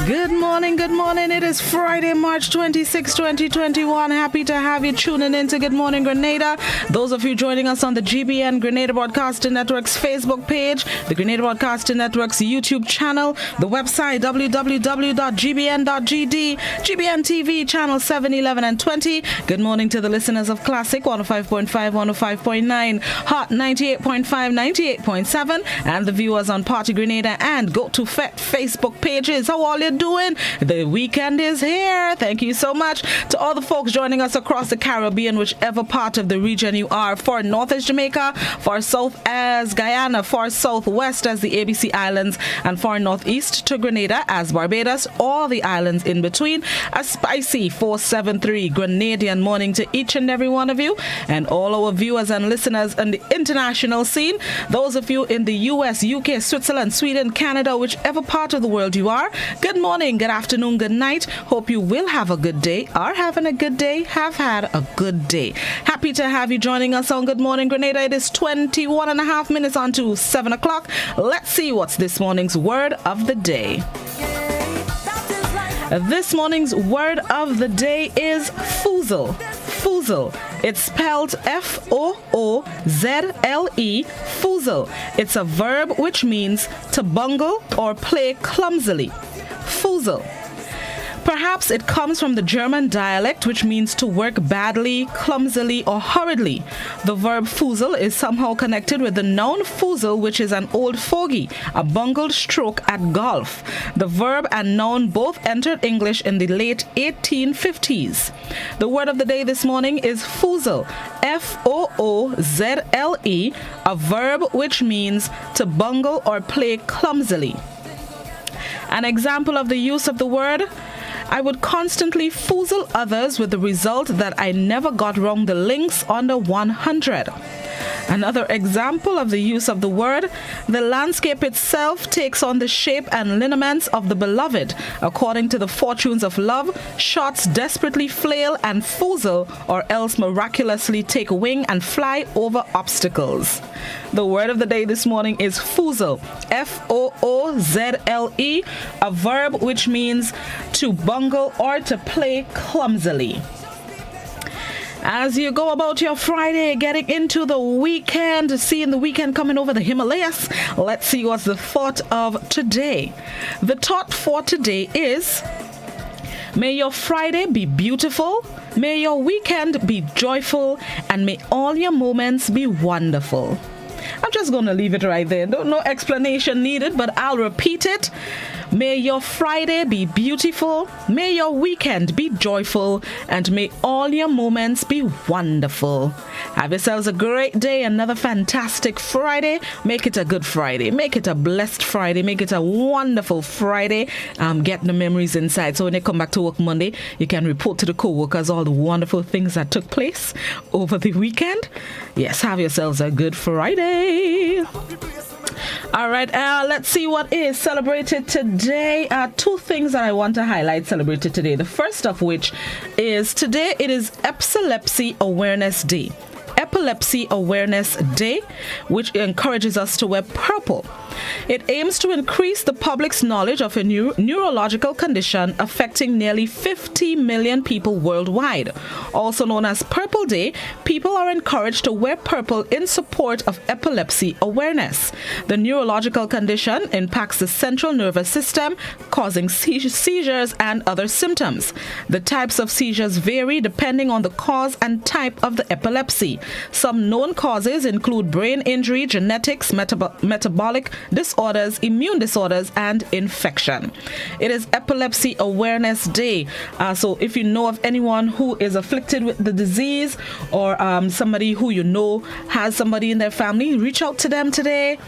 Good morning, good morning. It is Friday, March 26, 2021. Happy to have you tuning in to Good Morning Grenada. Those of you joining us on the GBN Grenada Broadcasting Network's Facebook page, the Grenada Broadcasting Network's YouTube channel, the website www.gbn.gd, GBN TV channel 7, 11, and 20. Good morning to the listeners of Classic 105.5, 105.9, Hot 98.5, 98.7, and the viewers on Party Grenada and Go to Fet Facebook pages. How all you doing? The weekend is here. Thank you so much to all the folks joining us across the Caribbean, whichever part of the region you are. Far north is Jamaica, far south as Guyana, far southwest as the ABC Islands, and far northeast to Grenada as Barbados, all the islands in between. A spicy 473 Grenadian morning to each and every one of you, and all our viewers and listeners on the international scene. Those of you in the US, UK, Switzerland, Sweden, Canada, whichever part of the world you are. Good morning, good afternoon, good night. Hope you will have a good day, are having a good day, have had a good day. Happy to have you joining us on Good Morning Grenada. It is 21 and a half minutes on to 7 o'clock. Let's see what's this morning's word of the day. This morning's word of the day is foozle. Foozle. It's spelled F-O-O-Z-L-E, foozle. It's a verb which means to bungle or play clumsily. Foozle. Perhaps it comes from the German dialect, which means to work badly, clumsily, or hurriedly. The verb foozle is somehow connected with the noun foozle, which is an old fogey, a bungled stroke at golf. The verb and noun both entered English in the late 1850s. The word of the day this morning is foozle, F-O-O-Z-L-E, a verb which means to bungle or play clumsily. An example of the use of the word: I would constantly foozle others with the result that I never got wrong the links under 100. Another example of the use of the word: the landscape itself takes on the shape and lineaments of the beloved. According to the fortunes of love, shots desperately flail and foozle, or else miraculously take wing and fly over obstacles. The word of the day this morning is foozle, F-O-O-Z-L-E, a verb which means to bungle or to play clumsily. As you go about your Friday, getting into the weekend, seeing the weekend coming over the Himalayas, let's see what's the thought of today. The thought for today is: may your Friday be beautiful, may your weekend be joyful, and may all your moments be wonderful. I'm just going to leave it right there. No explanation needed, but I'll repeat it. May your Friday be beautiful, may your weekend be joyful, and may all your moments be wonderful. Have yourselves a great day, another fantastic Friday. Make it a good Friday. Make it a blessed Friday. Make it a wonderful Friday. Get the memories inside, so when you come back to work Monday, you can report to the co-workers all the wonderful things that took place over the weekend. Yes, have yourselves a good Friday. All right, let's see what is celebrated today. Two things that I want to highlight celebrated today. The first of which is today it is Epilepsy Awareness Day. Epilepsy Awareness Day, which encourages us to wear purple. It aims to increase the public's knowledge of a neurological condition affecting nearly 50 million people worldwide. Also known as Purple Day, people are encouraged to wear purple in support of epilepsy awareness. The neurological condition impacts the central nervous system, causing seizures and other symptoms. The types of seizures vary depending on the cause and type of the epilepsy. Some known causes include brain injury, genetics, metabolic disorders, immune disorders, and infection. It is Epilepsy Awareness Day. So if you know of anyone who is afflicted with the disease, or somebody who you know has somebody in their family, reach out to them today.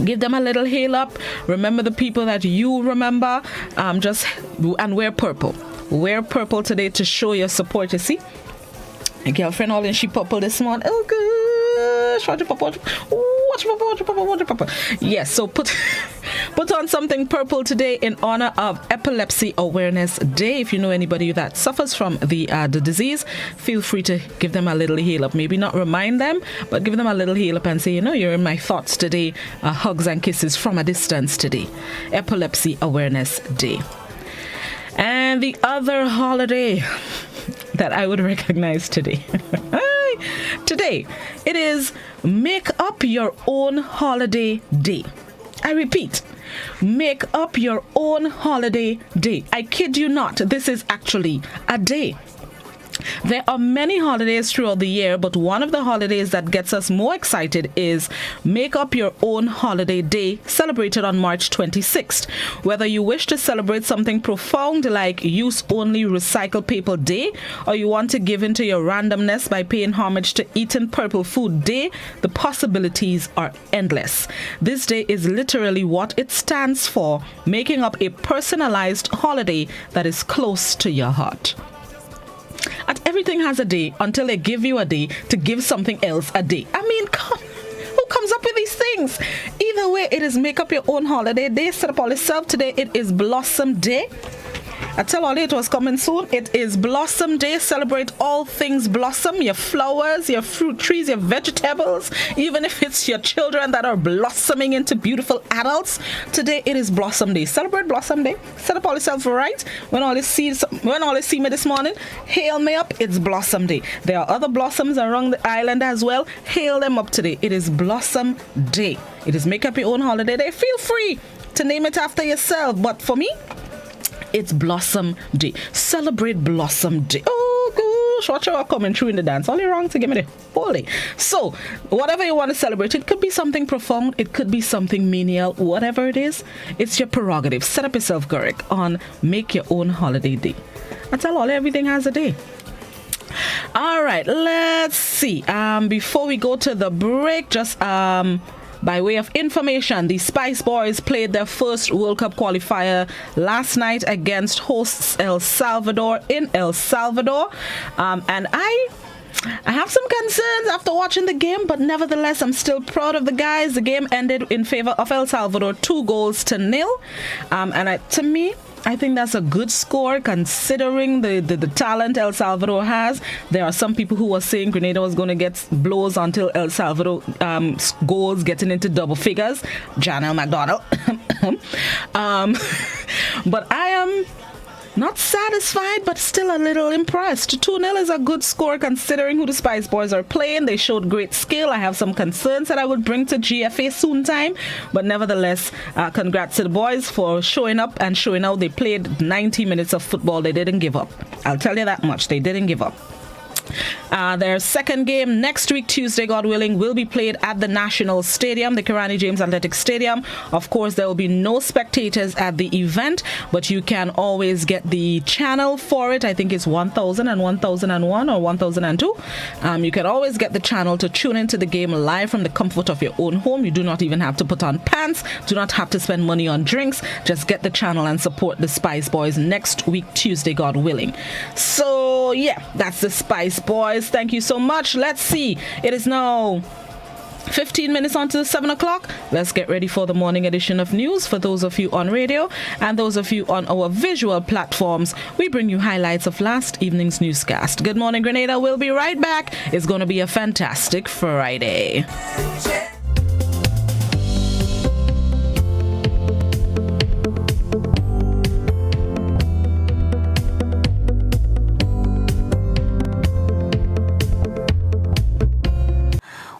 Give them a little hail up. Remember the people that you remember. And wear purple. Wear purple today to show your support, you see. My girlfriend all in she purple this morning. Oh gosh, watch papa. Yes, so put on something purple today in honor of Epilepsy Awareness Day. If you know anybody that suffers from the disease, feel free to give them a little heal up. Maybe not remind them, but give them a little heal up and say, you're in my thoughts today. Hugs and kisses from a distance today. Epilepsy Awareness Day. And the other holiday that I would recognize today. Today, it is Make Up Your Own Holiday Day. I repeat, make up your own holiday day. I kid you not, this is actually a day. There are many holidays throughout the year, but one of the holidays that gets us more excited is Make Up Your Own Holiday Day, celebrated on March 26th. Whether you wish to celebrate something profound like Use Only Recycle Paper Day, or you want to give into your randomness by paying homage to Eating Purple Food Day, the possibilities are endless. This day is literally what it stands for, making up a personalized holiday that is close to your heart. And everything has a day until they give you a day to give something else a day. I mean, who comes up with these things? Either way, it is Make Up Your Own Holiday Day. Set up all yourself. Today, it is Blossom Day. I tell all it was coming soon. It is Blossom Day. Celebrate all things blossom. Your flowers, your fruit trees, your vegetables. Even if it's your children that are blossoming into beautiful adults. Today it is Blossom Day. Celebrate Blossom Day. Set up all yourself right. When all you see me this morning, hail me up. It's Blossom Day. There are other blossoms around the island as well. Hail them up today. It is Blossom Day. It is Make Up Your Own Holiday Day. Feel free to name it after yourself. But for me, it's Blossom Day. Celebrate Blossom Day. Oh, gosh, watch out coming through in the dance. All you wrong to give me the whole day. So, whatever you want to celebrate, it could be something profound, it could be something menial, whatever it is, it's your prerogative. Set up yourself, Garrick, on Make Your Own Holiday Day. I tell all, everything has a day. All right, let's see. Before we go to the break, just by way of information, the Spice Boys played their first World Cup qualifier last night against hosts El Salvador in El Salvador. And I have some concerns after watching the game, but nevertheless, I'm still proud of the guys. The game ended in favor of El Salvador, 2-0. To me, I think that's a good score considering the talent El Salvador has. There are some people who were saying Grenada was going to get blows until El Salvador goals getting into double figures. Janelle McDonald. But I am not satisfied, but still a little impressed. 2-0 is a good score considering who the Spice Boys are playing. They showed great skill. I have some concerns that I would bring to GFA soon time. But nevertheless, congrats to the boys for showing up and showing out. They played 90 minutes of football. They didn't give up. I'll tell you that much. They didn't give up. Their second game next week, Tuesday, God willing, will be played at the National Stadium, the Kirani James Athletic Stadium. Of course, there will be no spectators at the event, but you can always get the channel for it. I think it's 1000 and 1001 or 1002. You can always get the channel to tune into the game live from the comfort of your own home. You do not even have to put on pants, do not have to spend money on drinks. Just get the channel and support the Spice Boys next week, Tuesday, God willing. So, yeah, that's the Spice Boys. Thank you so much. Let's see. It is now 15 minutes on to 7 o'clock. Let's get ready for the morning edition of news. For those of you on radio and those of you on our visual platforms, we bring you highlights of last evening's newscast. Good morning, Grenada. We'll be right back. It's going to be a fantastic Friday.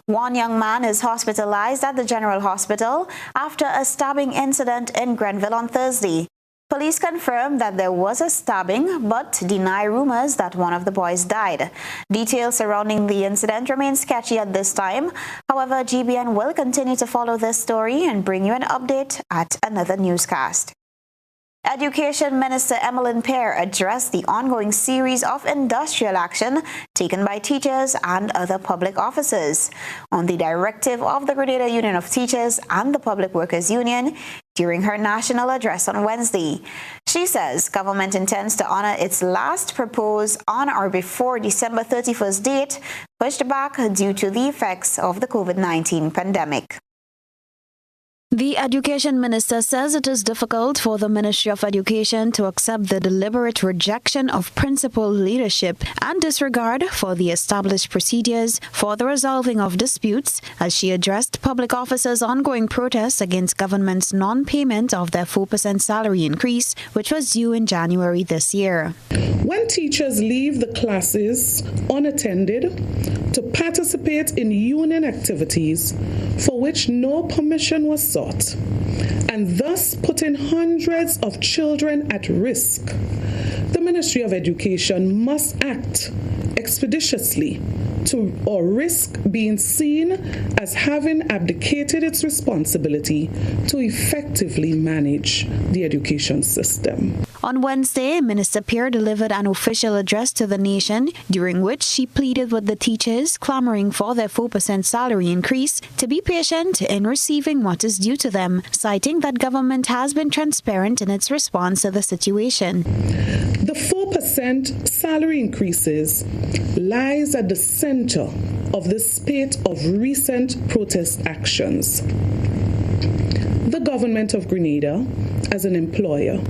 One young man is hospitalized at the General Hospital after a stabbing incident in Grenville on Thursday. Police confirmed that there was a stabbing, but deny rumors that one of the boys died. Details surrounding the incident remain sketchy at this time. However, GBN will continue to follow this story and bring you an update at another newscast. Education Minister Emmeline Pear addressed the ongoing series of industrial action taken by teachers and other public officers on the directive of the Grenada Union of Teachers and the Public Workers Union during her national address on Wednesday. She says government intends to honor its last proposed on or before December 31st date, pushed back due to the effects of the COVID-19 pandemic. The Education Minister says it is difficult for the Ministry of Education to accept the deliberate rejection of principal leadership and disregard for the established procedures for the resolving of disputes as she addressed public officers' ongoing protests against government's non-payment of their 4% salary increase, which was due in January this year. When teachers leave the classes unattended to participate in union activities for which no permission was sought, and thus putting hundreds of children at risk, the Ministry of Education must act expeditiously or risk being seen as having abdicated its responsibility to effectively manage the education system. On Wednesday, Minister Pierre delivered an official address to the nation, during which she pleaded with the teachers clamoring for their 4% salary increase to be patient in receiving what is due to them, citing that government has been transparent in its response to the situation. The 4% salary increases lies at the center of the spate of recent protest actions. The government of Grenada, as an employer,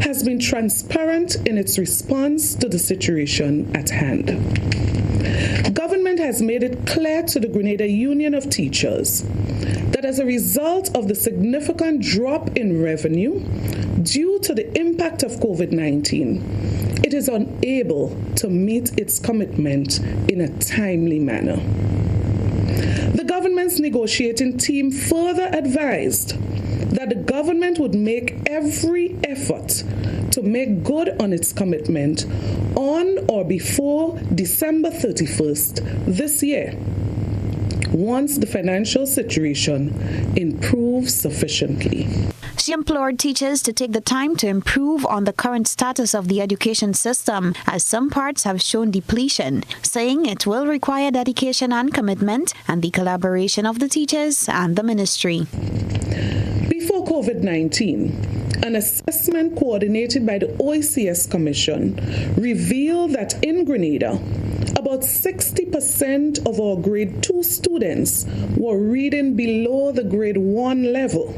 has been transparent in its response to the situation at hand. Government has made it clear to the Grenada Union of Teachers that as a result of the significant drop in revenue due to the impact of COVID-19, it is unable to meet its commitment in a timely manner. The government's negotiating team further advised that the government would make every effort to make good on its commitment on or before December 31st this year, once the financial situation improves sufficiently. She implored teachers to take the time to improve on the current status of the education system, as some parts have shown depletion, saying it will require dedication and commitment and the collaboration of the teachers and the ministry. Before COVID-19, an assessment coordinated by the OECS Commission revealed that in Grenada, about 60% of our grade 2 students were reading below the grade 1 level.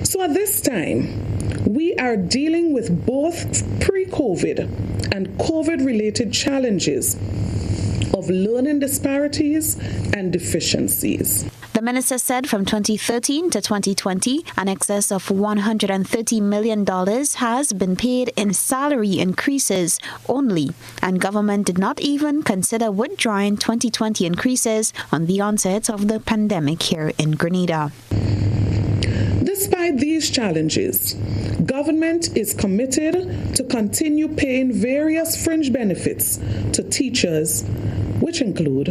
So at this time, we are dealing with both pre-COVID and COVID-related challenges of learning disparities and deficiencies. The minister said from 2013 to 2020, an excess of $130 million has been paid in salary increases only, and government did not even consider withdrawing 2020 increases on the onset of the pandemic here in Grenada. Despite these challenges, government is committed to continue paying various fringe benefits to teachers, which include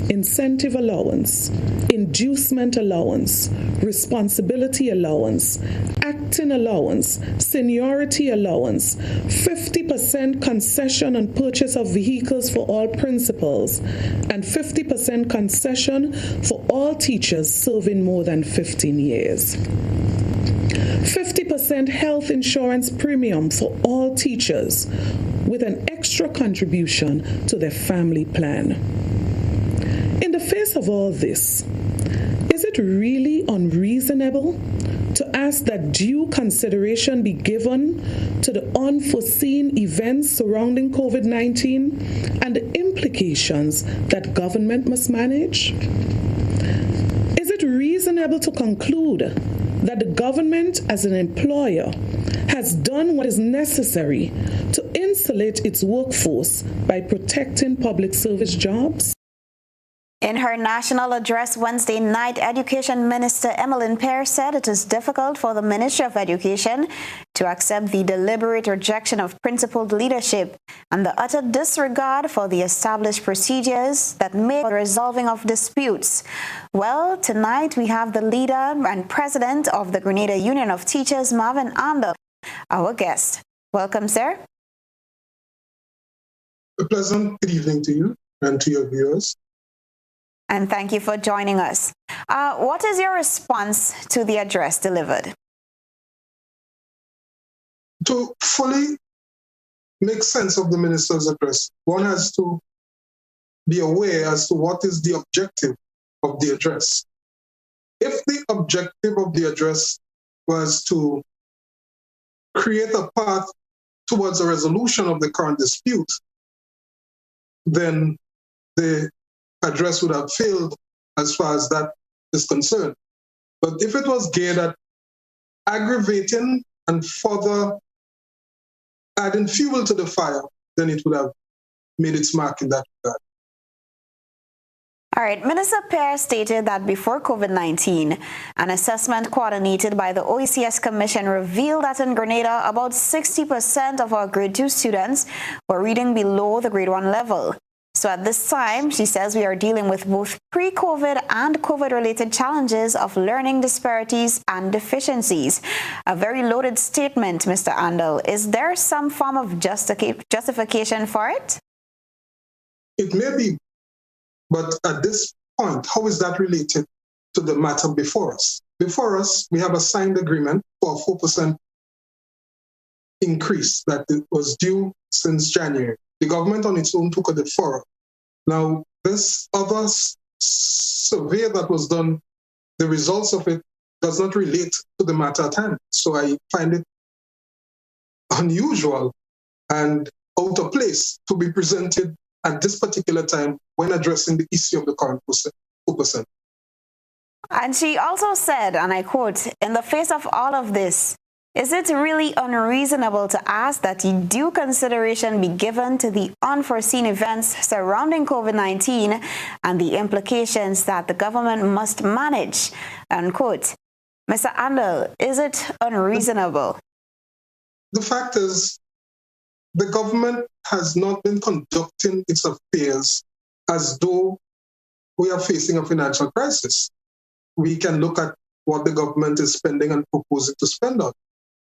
incentive allowance, inducement allowance, responsibility allowance, acting allowance, seniority allowance, 50% concession on purchase of vehicles for all principals, and 50% concession for all teachers serving more than 15 years. 50% health insurance premium for all teachers, with an extra contribution to their family plan. In the face of all this, is it really unreasonable to ask that due consideration be given to the unforeseen events surrounding COVID-19 and the implications that government must manage? Is it reasonable to conclude that the government as an employer has done what is necessary to insulate its workforce by protecting public service jobs? In her national address Wednesday night, Education Minister Emmeline Pierre said it is difficult for the Ministry of Education to accept the deliberate rejection of principled leadership and the utter disregard for the established procedures that make the resolving of disputes. Well, tonight we have the leader and president of the Grenada Union of Teachers, Marvin Ander, our guest. Welcome, sir. A pleasant good evening to you and to your viewers. And thank you for joining us. What is your response to the address delivered? To fully make sense of the minister's address, one has to be aware as to what is the objective of the address. If the objective of the address was to create a path towards a resolution of the current dispute, then the address would have failed as far as that is concerned. But if it was geared at aggravating and further adding fuel to the fire, then it would have made its mark in that regard. All right, Minister Pear stated that before COVID-19, an assessment coordinated by the OECS Commission revealed that in Grenada, about 60% of our grade 2 students were reading below the grade 1 level. So at this time, she says we are dealing with both pre-COVID and COVID-related challenges of learning disparities and deficiencies. A very loaded statement, Mr. Andal. Is there some form of justification for it? It may be, but at this point, how is that related to the matter before us? Before us, we have a signed agreement for a 4% increase that was due since January. The government on its own took a deferral. Now, this other survey that was done, the results of it does not relate to the matter at hand. So I find it unusual and out of place to be presented at this particular time when addressing the issue of the current 4%. And she also said, and I quote, "In the face of all of this, is it really unreasonable to ask that due consideration be given to the unforeseen events surrounding COVID-19 and the implications that the government must manage?" Unquote. Mr. Andal, is it unreasonable? The fact is, the government has not been conducting its affairs as though we are facing a financial crisis. We can look at what the government is spending and proposing to spend on.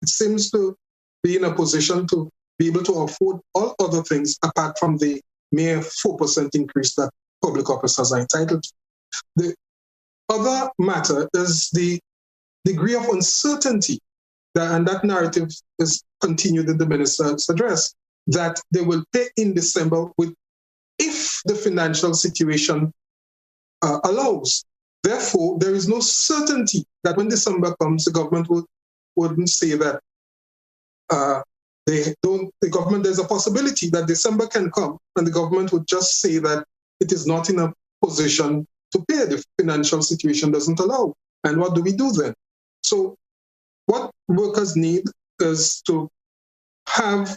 It seems to be in a position to be able to afford all other things apart from the mere 4% increase that public officers are entitled to. The other matter is the degree of uncertainty, and that narrative is continued in the minister's address, that they will pay in December if the financial situation allows. Therefore, there is no certainty that when December comes, the government wouldn't say that the government, there's a possibility that December can come and the government would just say that it is not in a position to pay. The financial situation doesn't allow. And what do we do then? So what workers need is to have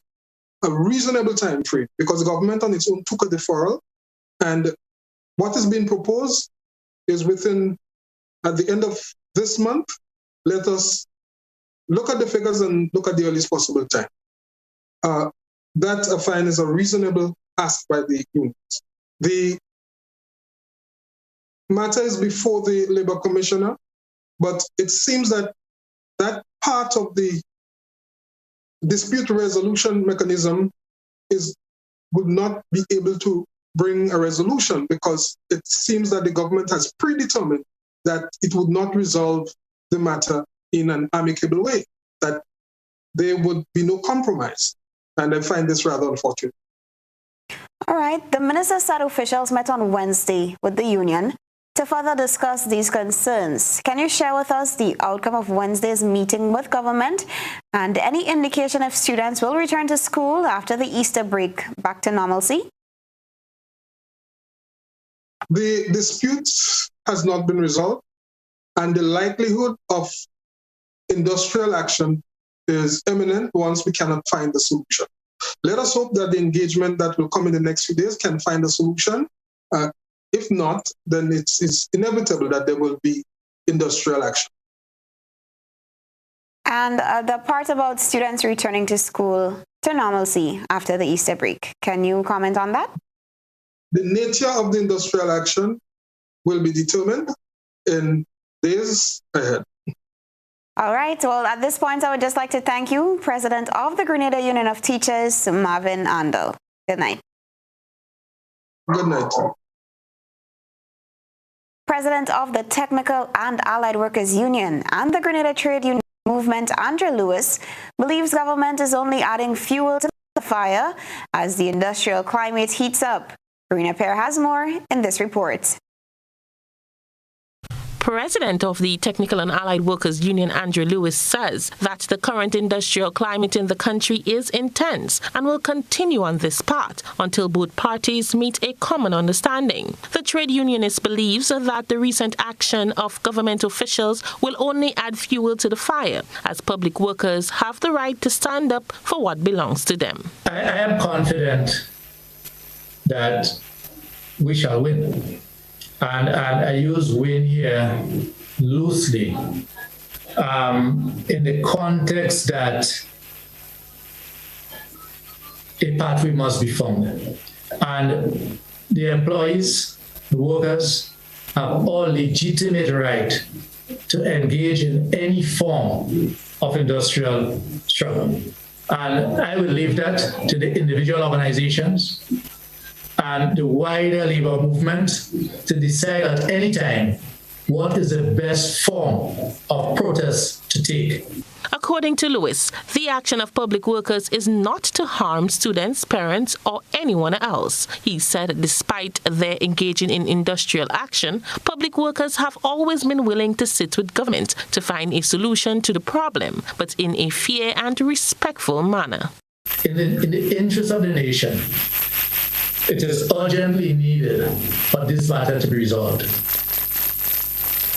a reasonable time frame, because the government on its own took a deferral, and what is being proposed is at the end of this month, let us look at the figures and look at the earliest possible time. That I find is a reasonable ask by the unions. The matter is before the Labour Commissioner, but it seems that that part of the dispute resolution mechanism would not be able to bring a resolution, because it seems that the government has predetermined that it would not resolve the matter in an amicable way, that there would be no compromise. And I find this rather unfortunate. All right. The minister said officials met on Wednesday with the union to further discuss these concerns. Can you share with us the outcome of Wednesday's meeting with government and any indication if students will return to school after the Easter break back to normalcy? The dispute has not been resolved, and the likelihood of industrial action is imminent once we cannot find a solution. Let us hope that the engagement that will come in the next few days can find a solution. If not, then it's inevitable that there will be industrial action. And the part about students returning to school to normalcy after the Easter break, can you comment on that? The nature of the industrial action will be determined in days ahead. All right. Well, at this point, I would just like to thank you, President of the Grenada Union of Teachers, Marvin Andal. Good night. Good night. President of the Technical and Allied Workers Union and the Grenada Trade Union Movement, Andrew Lewis, believes government is only adding fuel to the fire as the industrial climate heats up. Karina Pear has more in this report. President of the Technical and Allied Workers Union, Andrew Lewis, says that the current industrial climate in the country is intense and will continue on this path until both parties meet a common understanding. The trade unionist believes that the recent action of government officials will only add fuel to the fire, as public workers have the right to stand up for what belongs to them. I am confident that we shall win. And I use win here loosely in the context that a pathway must be found. And the employees, the workers, have all legitimate right to engage in any form of industrial struggle. And I will leave that to the individual organizations and the wider labor movement to decide at any time what is the best form of protest to take. According to Lewis, the action of public workers is not to harm students, parents, or anyone else. He said despite their engaging in industrial action, public workers have always been willing to sit with government to find a solution to the problem, but in a fair and respectful manner. In the interest of the nation, it is urgently needed for this matter to be resolved.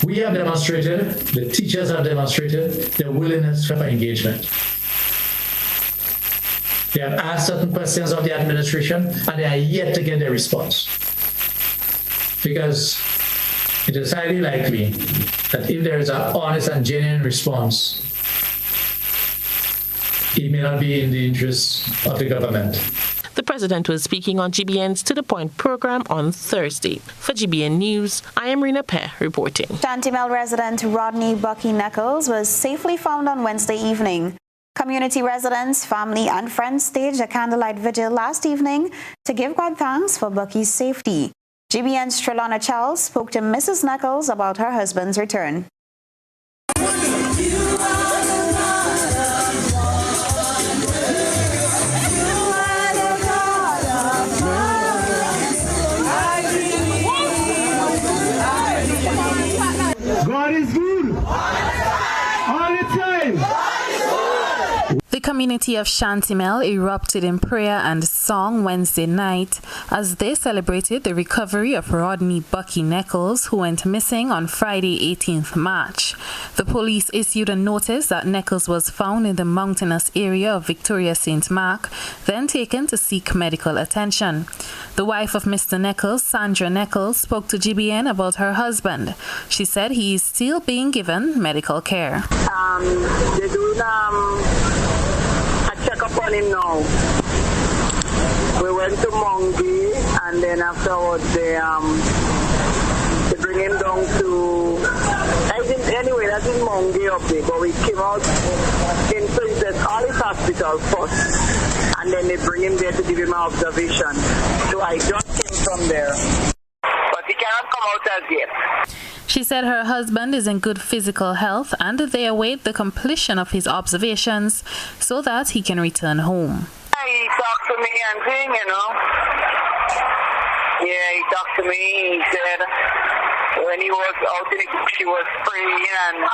We have demonstrated, the teachers have demonstrated their willingness for engagement. They have asked certain questions of the administration and they are yet to get their response. Because it is highly likely that if there is an honest and genuine response, it may not be in the interest of the government. The president was speaking on GBN's To The Point program on Thursday. For GBN News, I am Rena Pear reporting. Shantimel resident Rodney Bucky Nichols was safely found on Wednesday evening. Community residents, family and friends staged a candlelight vigil last evening to give God thanks for Bucky's safety. GBN's Trelona Charles spoke to Mrs. Nichols about her husband's return. God is good all the time. The community of Shantimel erupted in prayer and song Wednesday night as they celebrated the recovery of Rodney Bucky Nichols, who went missing on Friday, 18th March. The police issued a notice that Nichols was found in the mountainous area of Victoria St. Mark, then taken to seek medical attention. The wife of Mr. Nichols, Sandra Nichols, spoke to GBN about her husband. She said he is still being given medical care. They're doing a check-up on him now. We went to Mongi and then afterwards they bring him down to, that's in Mongi up there, but we came out in Princess Alice Hospital first and then they bring him there to give him an observation. So I just came from there. But he cannot come out as yet. She said her husband is in good physical health and they await the completion of his observations so that he can return home. He talked to me and thing, you know. Yeah, he talked to me. He said when he was out in the bush, he was praying and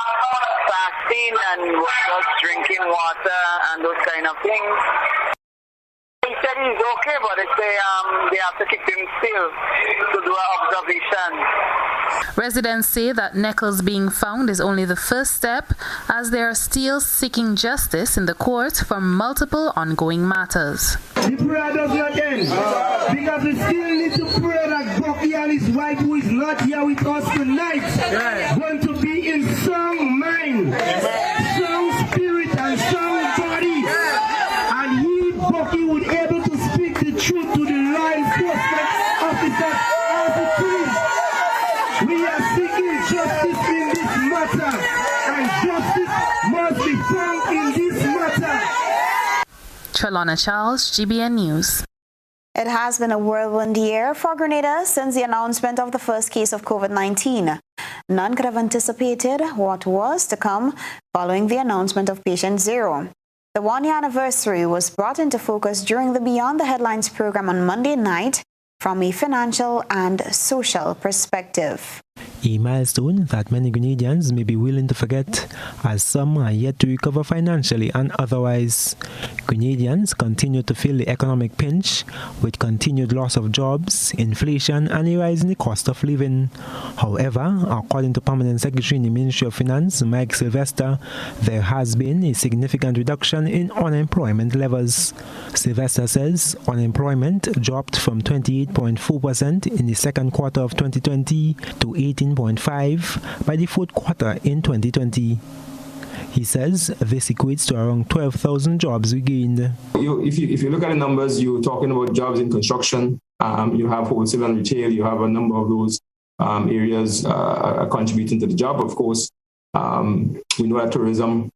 fasting and was drinking water and those kind of things. He said he's okay, but they have to keep him still to do an observation. Residents say that Nichols being found is only the first step, as they are still seeking justice in the court for multiple ongoing matters. The prayer does not end because we still need to pray that Bucky and his wife, who is not here with us tonight, going to be in sound mind, sound spirit, and sound body. And he, Bucky, would be able to speak the truth to the law enforcement officers as it is. We are seeking justice in this matter, and justice must be found in this matter. Trelona Charles, GBN News. It has been a whirlwind year for Grenada since the announcement of the first case of COVID-19. None could have anticipated what was to come following the announcement of patient zero. The one-year anniversary was brought into focus during the Beyond the Headlines program on Monday night from a financial and social perspective. A milestone that many Grenadians may be willing to forget, as some are yet to recover financially and otherwise. Grenadians continue to feel the economic pinch with continued loss of jobs, inflation and a rise in the cost of living. However, according to Permanent Secretary in the Ministry of Finance, Mike Sylvester, there has been a significant reduction in unemployment levels. Sylvester says unemployment dropped from 28.4% in the second quarter of 2020 to 18.5% by the fourth quarter in 2020. He says this equates to around 12,000 jobs regained. If you look at the numbers, you're talking about jobs in construction, you have wholesale and retail, you have a number of those areas contributing to the job. Of course, we know that tourism,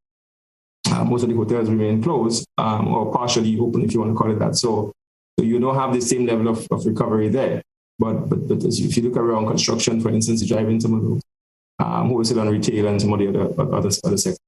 most of the hotels remain closed or partially open, if you want to call it that. So you don't have the same level of recovery there. But if you look around construction, for instance, you drive in some of those wholesale and retail and some of the other sectors.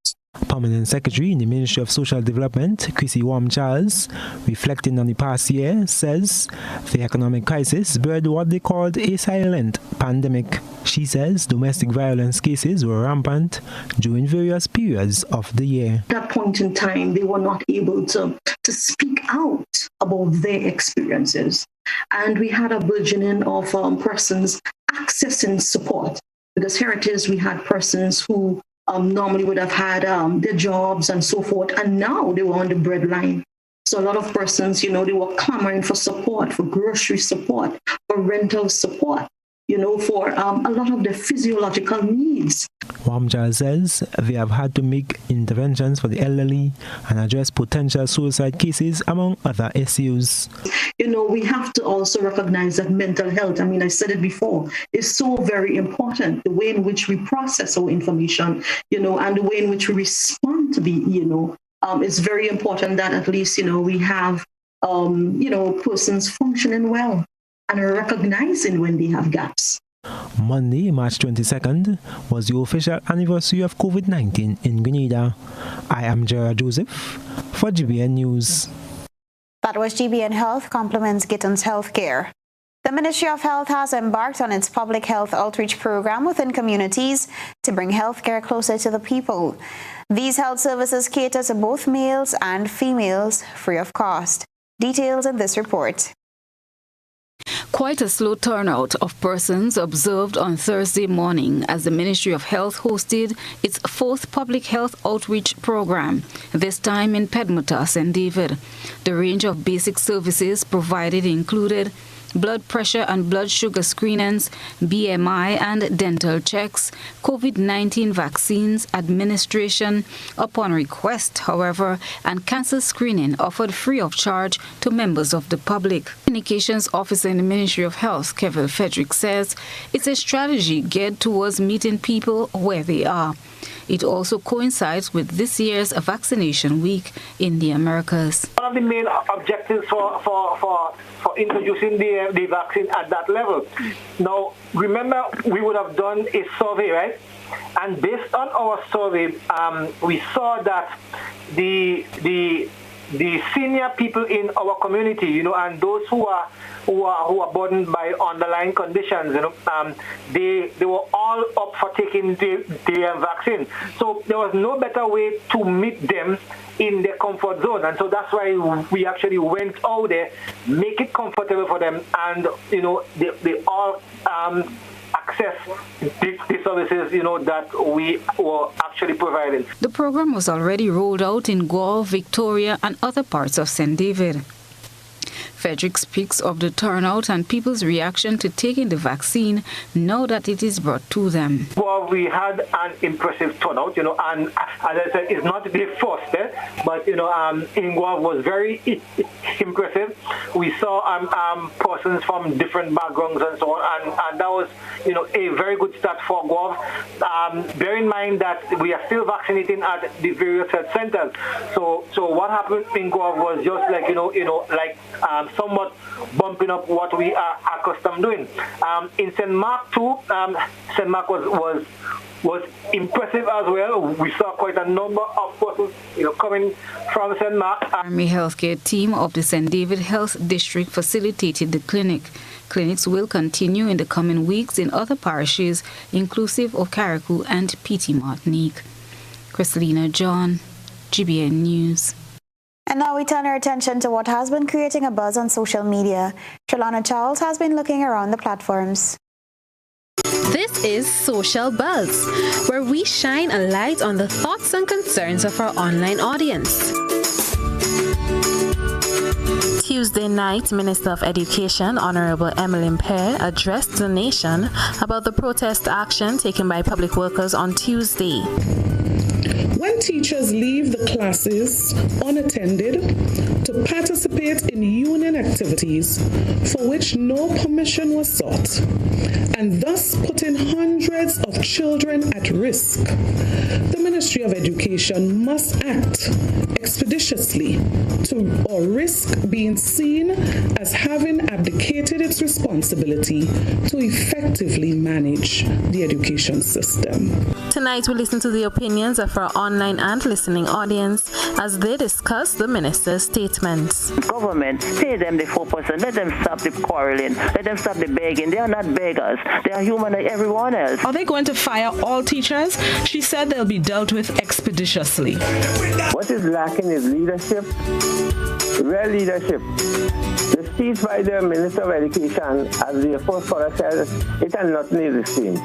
Permanent Secretary in the Ministry of Social Development, Chrissy Warm-Charles, reflecting on the past year, says the economic crisis bred what they called a silent pandemic. She says domestic violence cases were rampant during various periods of the year. At that point in time, they were not able to speak out about their experiences. And we had a burgeoning of persons accessing support. Because here it is, we had persons who normally would have had their jobs and so forth, and now they were on the breadline. So a lot of persons, they were clamoring for support, for grocery support, for rental support, for a lot of their physiological needs. Wamja says they have had to make interventions for the elderly and address potential suicide cases, among other issues. We have to also recognize that mental health, I said it before, is so very important. The way in which we process our information, and the way in which we respond to it's very important that at least, we have, persons functioning well and recognizing when they have gaps. Monday, March 22nd, was the official anniversary of COVID-19 in Grenada. I am Gerard Joseph for GBN News. That was GBN Health compliments Gittins Healthcare. The Ministry of Health has embarked on its public health outreach program within communities to bring healthcare closer to the people. These health services cater to both males and females free of cost. Details in this report. Quite a slow turnout of persons observed on Thursday morning as the Ministry of Health hosted its fourth public health outreach program, this time in Pedmota, St. David. The range of basic services provided included blood pressure and blood sugar screenings, BMI and dental checks, COVID-19 vaccines administration upon request, however, and cancer screening offered free of charge to members of the public. Communications Officer in the Ministry of Health, Kevin Frederick, says it's a strategy geared towards meeting people where they are. It also coincides with this year's vaccination week in the Americas. One of the main objectives for introducing the vaccine at that level. Now, remember, we would have done a survey, right? And based on our survey, we saw that the senior people in our community, and those who are burdened by underlying conditions, they were all up for taking the vaccine. So there was no better way to meet them in their comfort zone, and so that's why we actually went out there, make it comfortable for them, and they all access the services that we were actually providing. The program was already rolled out in Gaul, Victoria, and other parts of St. David. Frederick speaks of the turnout and people's reaction to taking the vaccine now that it is brought to them. Well, we had an impressive turnout, and as I said, it's not the first, but, Ingwa was very impressive. We saw persons from different backgrounds and so on, and that was, a very good start for Guav. Bear in mind that we are still vaccinating at the various health centers. So what happened in Guav was just like, somewhat bumping up what we are accustomed doing. In St. Mark too, St. Mark was impressive as well. We saw quite a number of persons, coming from St. Mark. Army healthcare team of the St. David Health District facilitated the clinic. Clinics will continue in the coming weeks in other parishes, inclusive of Carriacou and Petit Martinique. Christelina John, GBN News. And now we turn our attention to what has been creating a buzz on social media. Trelana Charles has been looking around the platforms. This is Social Buzz, where we shine a light on the thoughts and concerns of our online audience. Tuesday night, Minister of Education, Honorable Emmeline Pear, addressed the nation about the protest action taken by public workers on Tuesday. When teachers leave the classes unattended to participate in union activities for which no permission was sought, and thus putting hundreds of children at risk, the Ministry of Education must act expeditiously or risk being seen as having abdicated its responsibility to effectively manage the education system. Tonight we listen to the opinions of our online and listening audience as they discuss the minister's statements. Government, pay them the 4%. Let them stop the quarreling. Let them stop the begging. They are not beggars. They are human like everyone else. Are they going to fire all teachers? She said they'll be dealt with expeditiously. What is lacking is leadership, real leadership. The speech by the Minister of Education, as the first caller said, it has nothing is the same.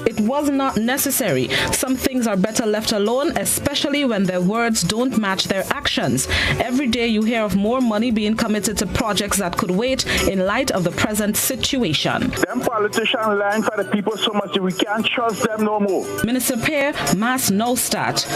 It was not necessary. Some things are better left alone, especially when their words don't match their actions. Every day you hear of more money being committed to projects that could wait in light of the present situation. Them politicians lying for the people so much that we can't trust them no more. Minister Pear, mass no start.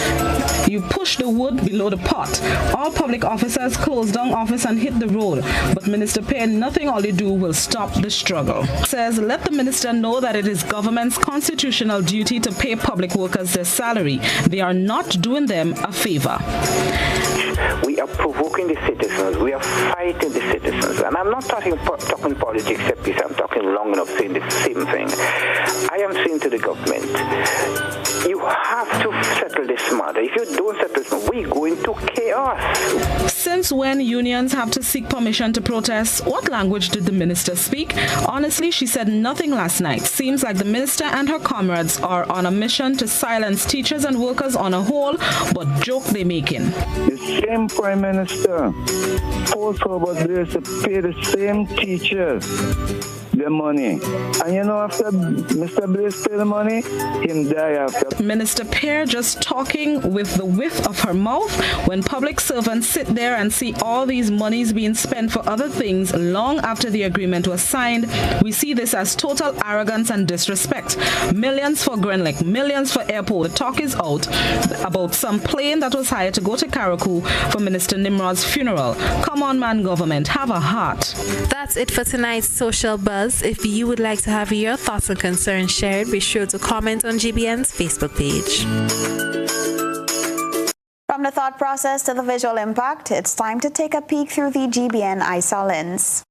You push the wood below the pot. All public officers close down office and hit the road. But Minister Pear, nothing all you do will stop the struggle. Says, let the minister know that it is government's constitutional duty to pay public workers their salary. They are not doing them a favor. We are provoking the citizens. We are fighting the citizens. And I'm not talking politics, except I'm talking long enough saying the same thing. I am saying to the government, you have to settle this matter. If you don't settle this matter, we go into chaos. Since when unions have to seek permission to protest, what language did the minister speak? Honestly, she said nothing last night. Seems like the minister and her comrades are on a mission to silence teachers and workers on a whole, but joke they making. The same Prime Minister forced Herbert Blaise to pay the same teachers the money. And you know, after Mr. Blaise paid the money, him die after. Minister Pear just talking with the width of her mouth when public servants sit there and see all these monies being spent for other things long after the agreement was signed. We see this as total arrogance and disrespect. Millions for Grenlick, millions for airport. The talk is out about some plane that was hired to go to Carriacou for Minister Nimrod's funeral. Come on, man, government, have a heart. That's it for tonight's Social Buzz. If you would like to have your thoughts and concerns shared, be sure to comment on GBN's Facebook page. From the thought process to the visual impact, it's time to take a peek through the GBN ISA lens.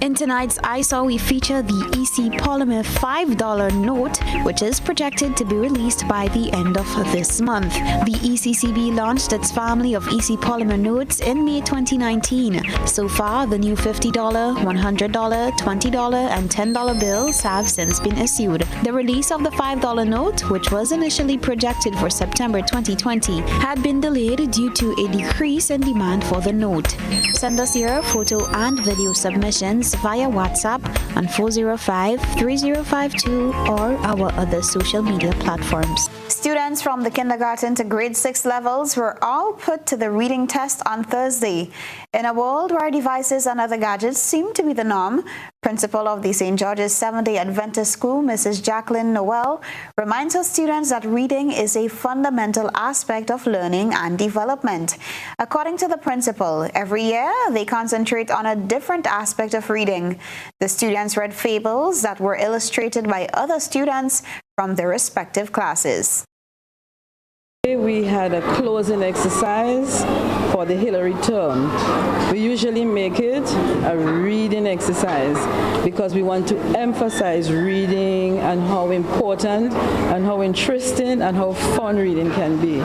In tonight's ISA, we feature the EC Polymer $5 note, which is projected to be released by the end of this month. The ECCB launched its family of EC Polymer notes in May 2019. So far, the new $50, $100, $20, and $10 bills have since been issued. The release of the $5 note, which was initially projected for September 2020, had been delayed due to a decrease in demand for the note. Send us your photo and video submissions via WhatsApp on 405-3052 or our other social media platforms. Students from the kindergarten to grade 6 levels were all put to the reading test on Thursday. In a world where devices and other gadgets seem to be the norm, Principal of the St. George's Seventh-day Adventist School, Mrs. Jacqueline Noel, reminds her students that reading is a fundamental aspect of learning and development. According to the principal, every year they concentrate on a different aspect of reading. The students read fables that were illustrated by other students from their respective classes. We had a closing exercise for the Hillary term. We usually make it a reading exercise because we want to emphasize reading and how important and how interesting and how fun reading can be.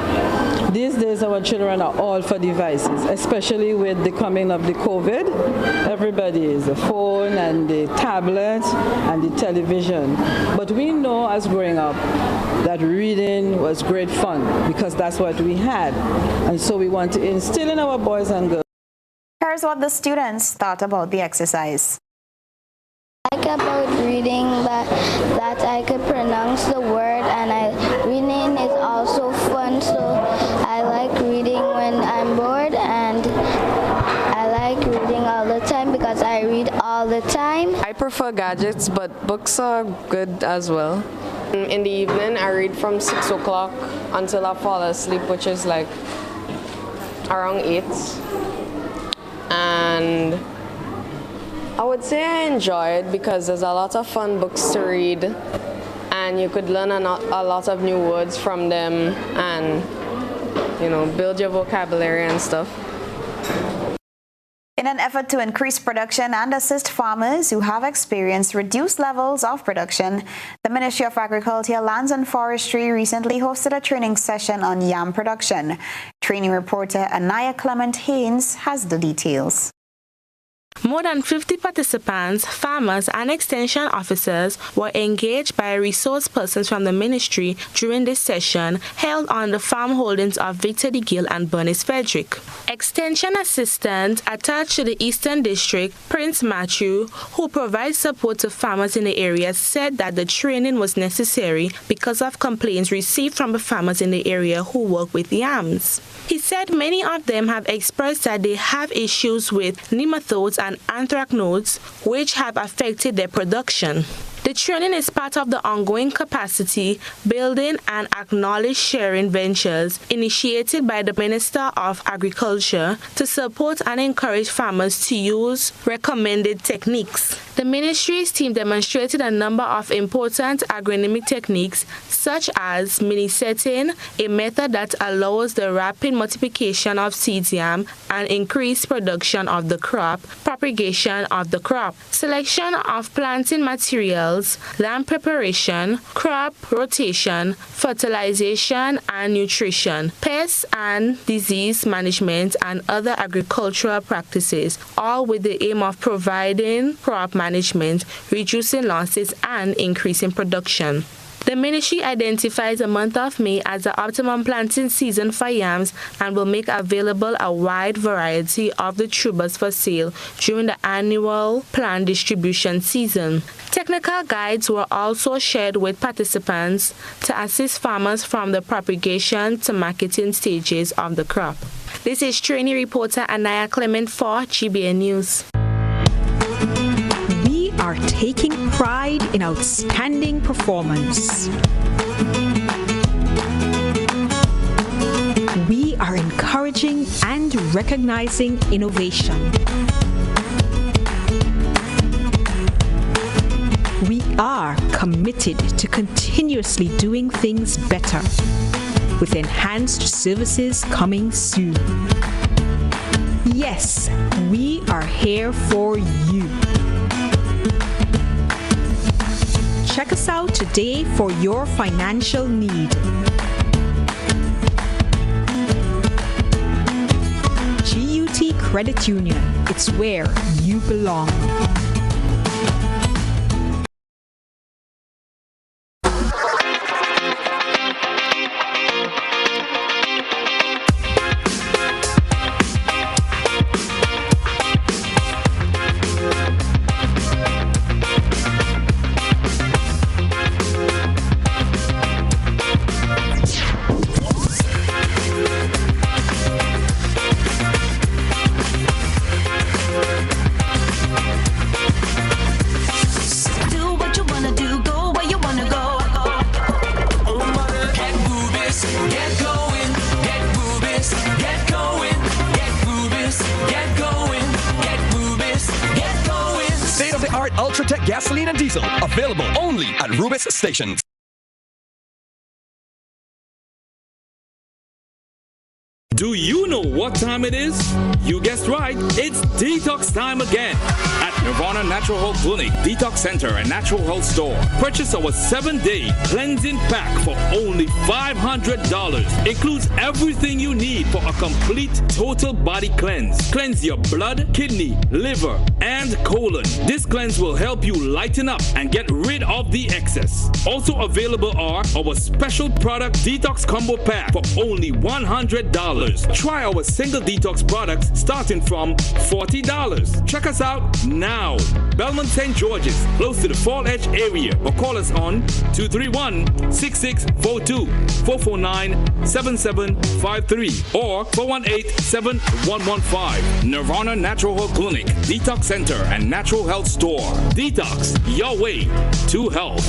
These days our children are all for devices, especially with the coming of the COVID. Everybody is the phone and the tablet and the television. But we know as growing up that reading was great fun because that's what we had. And so we want to instill in our boys and girls. Here's what the students thought about the exercise. I like about reading that I could pronounce the word, and reading is also fun, so I like reading when I'm bored, and I like reading all the time because I read all the time. I prefer gadgets, but books are good as well. In the evening, I read from 6 o'clock until I fall asleep, which is like around 8. And I would say I enjoy it because there's a lot of fun books to read, and you could learn a lot of new words from them and, build your vocabulary and stuff. In an effort to increase production and assist farmers who have experienced reduced levels of production, the Ministry of Agriculture, Lands and Forestry recently hosted a training session on yam production. Training reporter Anaya Clement Haynes has the details. More than 50 participants, farmers and extension officers were engaged by resource persons from the ministry during this session held on the farm holdings of Victor de Gill and Bernice Frederick. Extension assistant attached to the Eastern District, Prince Matthew, who provides support to farmers in the area, said that the training was necessary because of complaints received from the farmers in the area who work with yams. He said many of them have expressed that they have issues with nematodes and anthracnodes, which have affected their production. The training is part of the ongoing capacity building and acknowledged sharing ventures initiated by the Minister of Agriculture to support and encourage farmers to use recommended techniques. The ministry's team demonstrated a number of important agronomic techniques such as mini-setting, a method that allows the rapid multiplication of seed yam and increased production of the crop, propagation of the crop, selection of planting materials, land preparation, crop rotation, fertilization and nutrition, pest and disease management, and other agricultural practices, all with the aim of providing crop management, reducing losses, and increasing production. The ministry identifies the month of May as the optimum planting season for yams and will make available a wide variety of the tubers for sale during the annual plant distribution season. Technical guides were also shared with participants to assist farmers from the propagation to marketing stages of the crop. This is trainee reporter Anaya Clement for GBN News. We are taking pride in outstanding performance. We are encouraging and recognizing innovation. We are committed to continuously doing things better, with enhanced services coming soon. Yes, we are here for you. Check us out today for your financial need. GUT Credit Union, it's where you belong. Ultratech gasoline and diesel, available only at Rubis stations. Do you know what time it is? You guessed right, it's detox time again at Nirvana Natural Health Clinic, Detox Center and Natural Health Store. Purchase our 7-day cleansing pack for only $500. Includes everything you need for a complete total body cleanse. Cleanse your blood, kidney, liver, and colon. This cleanse will help you lighten up and get rid of the excess. Also available are our special product detox combo pack for only $100. Try our single detox products starting from $40. Check us out now. Belmont St. George's, close to the Fall Edge area, or call us on 231-6642, 449-7753, or 418-7115. Nirvana Natural Health Clinic, Detox Center, and Natural Health Store. Detox, your way to health.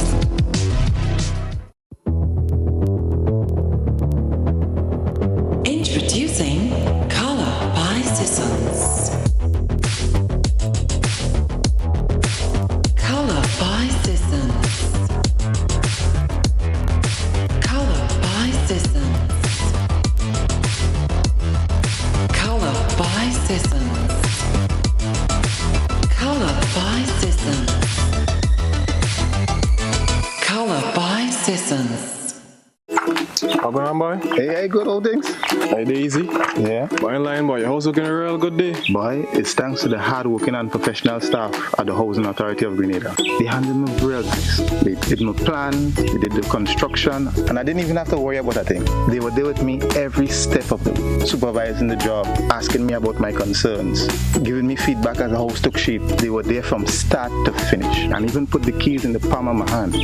Introducing Color by Sissons. Color by Sissons. Color by Sissons. Color by Sissons. Color by Sissons. Color by Sissons. How going on, boy? Hey, good old things. Hey, Daisy. Yeah. Boy, in line, boy. Your house looking a real good day. Boy, it's thanks to the hard-working and professional staff at the Housing Authority of Grenada. They handled me real nice. They did my plan, they did the construction, and I didn't even have to worry about a thing. They were there with me every step of the way, supervising the job, asking me about my concerns, giving me feedback as the house took shape. They were there from start to finish, and even put the keys in the palm of my hand.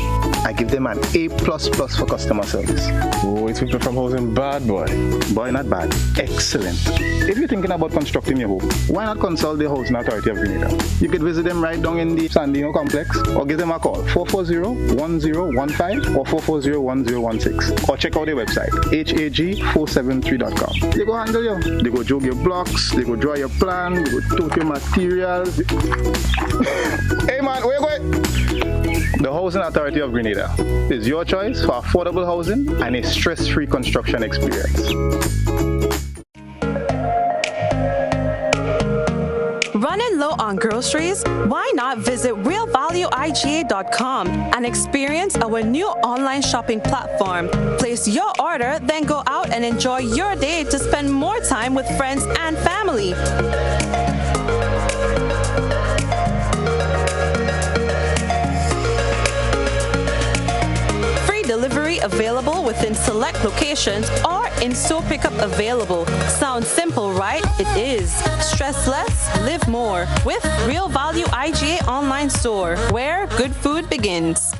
I give them an A++ for customer service. Oh, it's people from housing bad, boy. Boy, not bad. Excellent. If you're thinking about constructing your home, why not consult the Housing Authority of Grenada? You could visit them right down in the Sandino complex, or give them a call, 440-1015 or 440-1016. Or check out their website, hag473.com. They go handle you. They go jog your blocks, they go draw your plan, they go tote your materials. Hey man, where you going? The Housing Authority of Grenada is your choice for affordable housing and a stress-free construction experience. Running low on groceries? Why not visit realvalueiga.com and experience our new online shopping platform? Place your order, then go out and enjoy your day to spend more time with friends and family. Delivery available within select locations or in-store pickup available. Sounds simple, right? It is. Stress less, live more with Real Value IGA online store, where good food begins.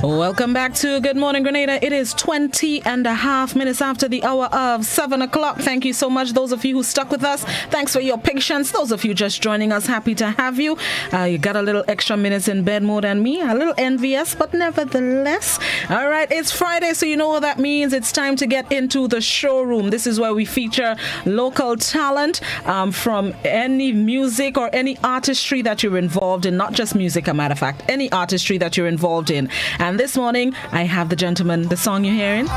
Welcome back to Good Morning Grenada. It is 20.5 minutes after the hour of 7 o'clock. Thank you so much, those of you who stuck with us. Thanks for your patience. Those of you just joining us, happy to have you. You got a little extra minutes in bed more than me. A little envious, but nevertheless. All right, it's Friday, so you know what that means. It's time to get into the showroom. This is where we feature local talent from any music or any artistry that you're involved in. Not just music, a matter of fact. Any artistry that you're involved in. And this morning, I have the gentleman, the song you're hearing.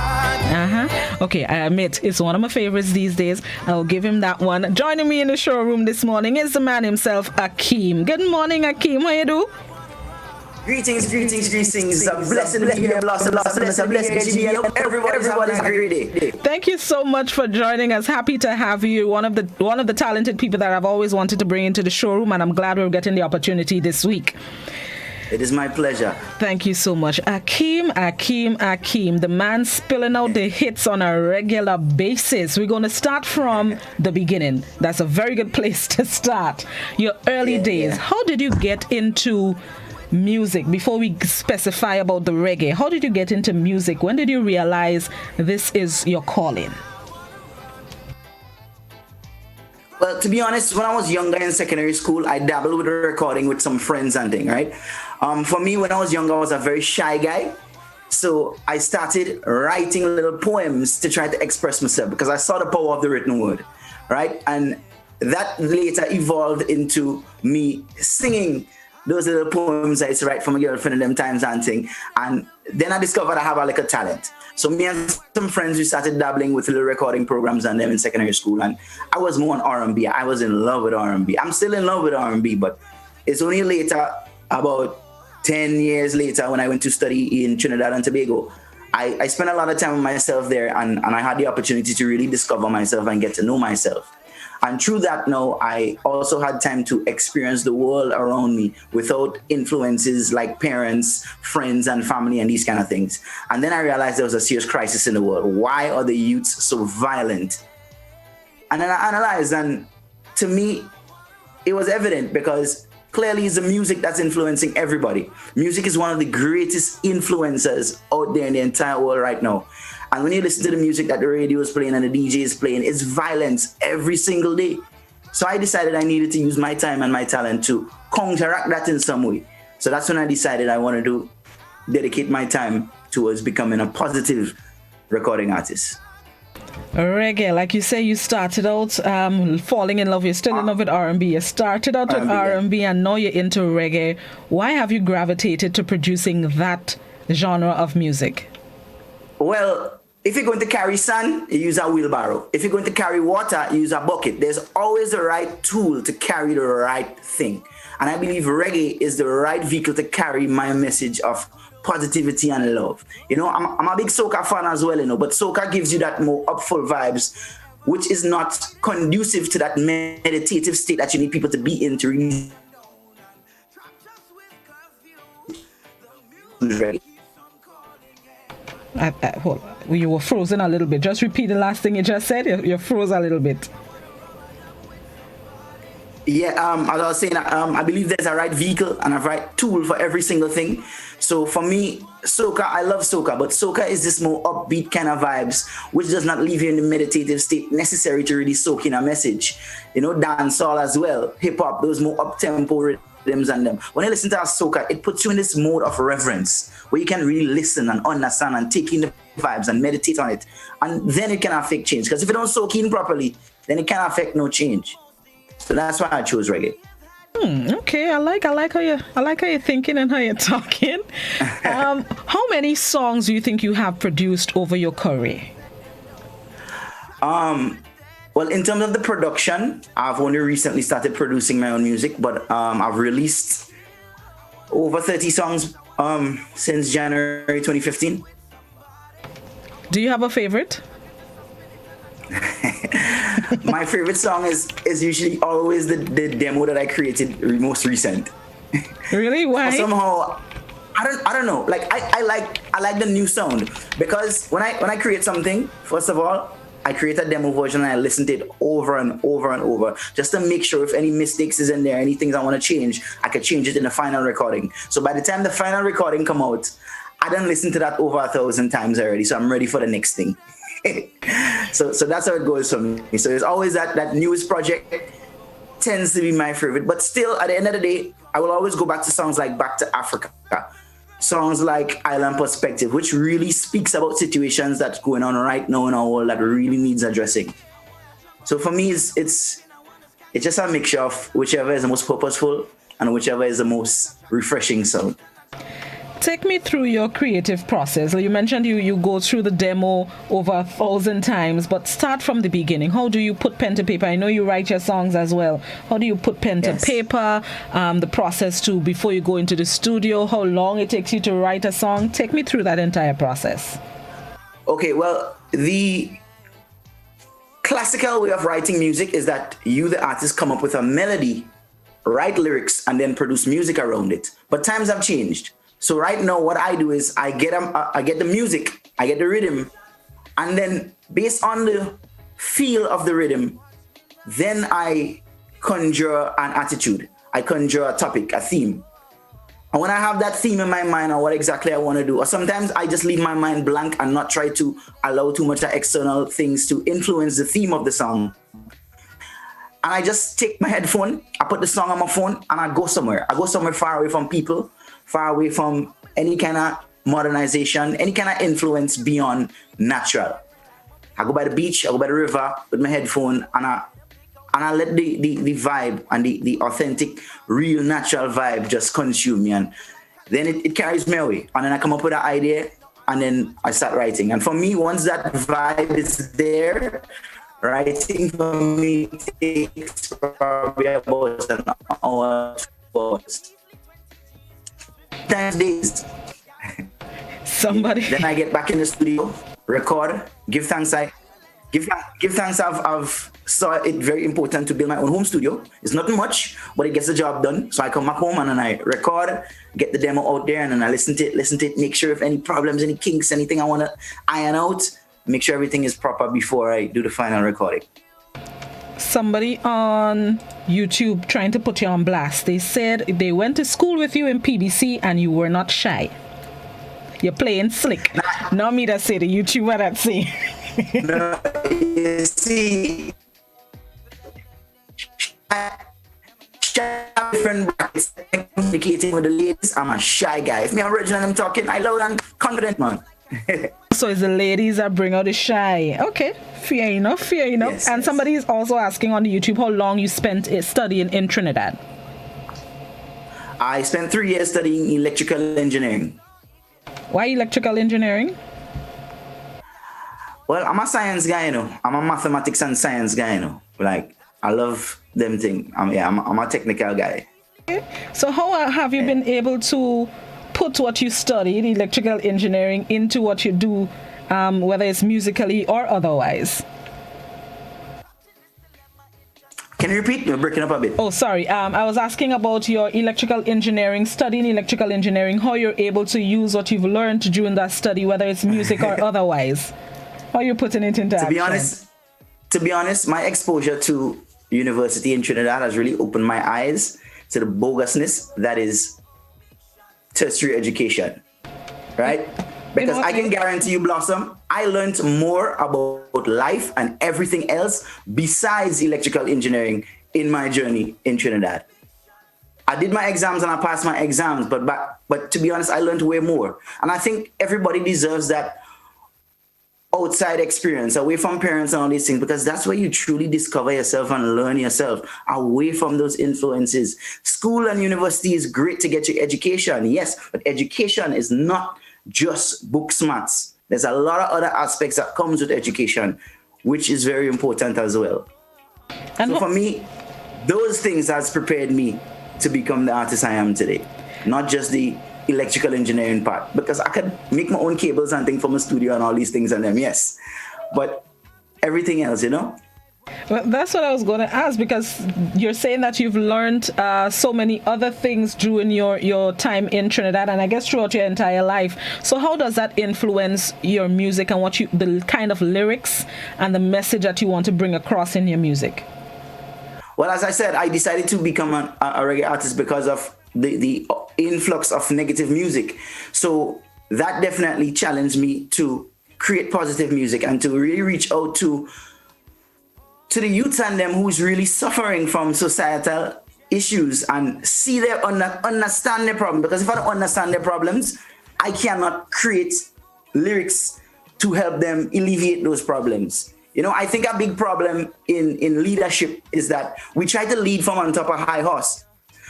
Okay, I admit, it's one of my favorites these days. I'll give him that one. Joining me in the showroom this morning is the man himself, Akeem. Good morning, Akeem. How you do? Greetings. A blessing to be here, blessing. It's a blessing. Everybody's greedy. Thank you so much for joining us. Happy to have you. One of the talented people that I've always wanted to bring into the showroom, and I'm glad we're getting the opportunity this week. It is my pleasure. Thank you so much. Akeem, the man spilling out the hits on a regular basis. We're going to start from the beginning. That's a very good place to start. Your early days. Yeah. How did you get into music? Before we specify about the reggae, how did you get into music? When did you realize this is your calling? Well, to be honest, when I was younger in secondary school, I dabbled with recording with some friends and things, right? For me, when I was younger, I was a very shy guy. So I started writing little poems to try to express myself because I saw the power of the written word, right? And that later evolved into me singing those little poems I used to write for my girlfriend in them times and thing. And then I discovered I have a talent. So me and some friends, we started dabbling with little recording programs and them in secondary school. And I was more on R&B. I was in love with R&B. I'm still in love with R&B, but it's only later, about 10 years later, when I went to study in Trinidad and Tobago, I spent a lot of time with myself there, and I had the opportunity to really discover myself and get to know myself. And through that now, I also had time to experience the world around me without influences like parents, friends, and family, and these kind of things. And then I realized there was a serious crisis in the world. Why are the youths so violent? And then I analyzed, and to me, it was evident because clearly it's the music that's influencing everybody. Music is one of the greatest influencers out there in the entire world right now. And when you listen to the music that the radio is playing and the DJ is playing, it's violence every single day. So I decided I needed to use my time and my talent to counteract that in some way. So that's when I decided I wanted to dedicate my time towards becoming a positive recording artist. Reggae, like you say, you started out falling in love. You're still in love with R&B. You started out with R&B and now you're into reggae. Why have you gravitated to producing that genre of music? Well, if you're going to carry sand, you use a wheelbarrow. If you're going to carry water, you use a bucket. There's always the right tool to carry the right thing. And I believe reggae is the right vehicle to carry my message of positivity and love. You know, I'm a big soca fan as well, you know, but soca gives you that more upful vibes, which is not conducive to that meditative state that you need people to be in to really reggae. Hold on. You were frozen a little bit. Just repeat the last thing you just said. You froze a little bit. Yeah, as I was saying, I believe there's a right vehicle and a right tool for every single thing. So for me, soca, I love soca, but soca is this more upbeat kind of vibes, which does not leave you in the meditative state necessary to really soak in a message. You know, dancehall as well, hip hop, those more up-tempo rhythms and them. When you listen to a soca, it puts you in this mode of reverence where you can really listen and understand and take in the vibes and meditate on it. And then it can affect change. Because if you don't soak in properly, then it can affect no change. So that's why I chose reggae. Okay, I like how you're thinking and how you're talking. How many songs do you think you have produced over your career? Well, in terms of the production, I've only recently started producing my own music, but I've released over 30 songs since January 2015. Do you have a favorite? My favorite song is usually always the demo that I created most recent. Really? Why? Somehow, I don't know. Like I like the new sound because when I create something, first of all, I create a demo version and I listen to it over and over and over just to make sure if any mistakes is in there, any things I want to change, I could change it in the final recording. So by the time the final recording come out, I done listened to that over 1,000 times already. So I'm ready for the next thing. So that's how it goes for me. So there's always that newest project tends to be my favorite. But still, at the end of the day, I will always go back to songs like Back to Africa, songs like Island Perspective, which really speaks about situations that's going on right now in our world that really needs addressing. So for me, it's just a mixture of whichever is the most purposeful and whichever is the most refreshing sound. Take me through your creative process. You mentioned you go through the demo over 1,000 times, but start from the beginning. How do you put pen to paper? I know you write your songs as well. How do you put pen to paper? The process too before you go into the studio, how long it takes you to write a song? Take me through that entire process. Okay, well, the classical way of writing music is that you, the artist, come up with a melody, write lyrics, and then produce music around it. But times have changed. So right now, what I do is I get the music, I get the rhythm, and then based on the feel of the rhythm, then I conjure an attitude. I conjure a topic, a theme. And when I have that theme in my mind on what exactly I want to do, or sometimes I just leave my mind blank and not try to allow too much external things to influence the theme of the song. And I just take my headphone, I put the song on my phone, and I go somewhere. I go somewhere far away from people, far away from any kind of modernization, any kind of influence beyond natural. I go by the beach, I go by the river with my headphone, and I and I let the vibe and the authentic, real, natural vibe just consume me, and then it carries me away. And then I come up with an idea, and then I start writing. And for me, once that vibe is there, writing for me takes probably about an hour, 2 hours. Days. Somebody. Then I get back in the studio, record, give thanks. I've saw it very important to build my own home studio. It's nothing much, but it gets the job done. So I come back home and then I record, get the demo out there, and then I listen to it, make sure if any problems, any kinks, anything I want to iron out, make sure everything is proper before I do the final recording. Somebody on YouTube trying to put you on blast. They said they went to school with you in PBC and you were not shy. You're playing slick. Not me that say, the YouTuber that say. No, you see, communicating with the ladies, I'm a shy guy. If me and Reginald I'm talking, I loud and confident, man. So it's the ladies that bring out the shy. Okay, fair enough. Yes, and somebody is also asking on the YouTube how long you spent studying in Trinidad. I spent 3 years studying electrical engineering. Why electrical engineering? Well, I'm a science guy, you know. I'm a mathematics and science guy, you know. Like, I love them things. I'm a technical guy. Okay. So how have you been able to put what you studied, electrical engineering, into what you do, whether it's musically or otherwise? Can you repeat? You're breaking up a bit. Oh, sorry. I was asking about your electrical engineering, studying electrical engineering, how you're able to use what you've learned during that study, whether it's music or otherwise. How you're putting it into action? To be honest, my exposure to university in Trinidad has really opened my eyes to the bogusness that is tertiary education, right? Because I can guarantee you, Blossom, I learned more about life and everything else besides electrical engineering in my journey in Trinidad. I did my exams and I passed my exams, but to be honest, I learned way more. And I think everybody deserves that outside experience, away from parents and all these things, because that's where you truly discover yourself and learn yourself, away from those influences. School and university is great to get your education, yes, but education is not just book smarts. There's a lot of other aspects that comes with education, which is very important as well. And so for me, those things has prepared me to become the artist I am today, not just the electrical engineering part, because I could make my own cables and things from a studio and all these things and them, yes, but everything else, you know. Well, that's what I was going to ask, because you're saying that you've learned so many other things during your time in Trinidad, and I guess throughout your entire life. So how does that influence your music and the kind of lyrics and the message that you want to bring across in your music? Well, as I said, I decided to become a reggae artist because of the influx of negative music. So that definitely challenged me to create positive music and to really reach out to the youth and them who's really suffering from societal issues and see their understand their problem. Because if I don't understand their problems, I cannot create lyrics to help them alleviate those problems. You know, I think a big problem in leadership is that we try to lead from on top of a high horse.